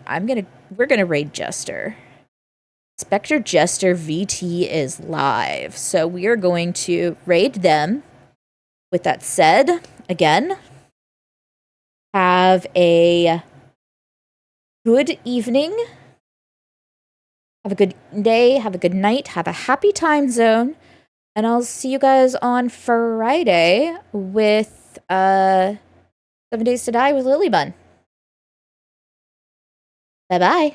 We're gonna raid Jester. Spectre Jester VT is live. So we are going to raid them. With that said, again, have a good evening. Have a good day. Have a good night. Have a happy time zone. And I'll see you guys on Friday with 7 Days to Die with Lilybun. Bye-bye.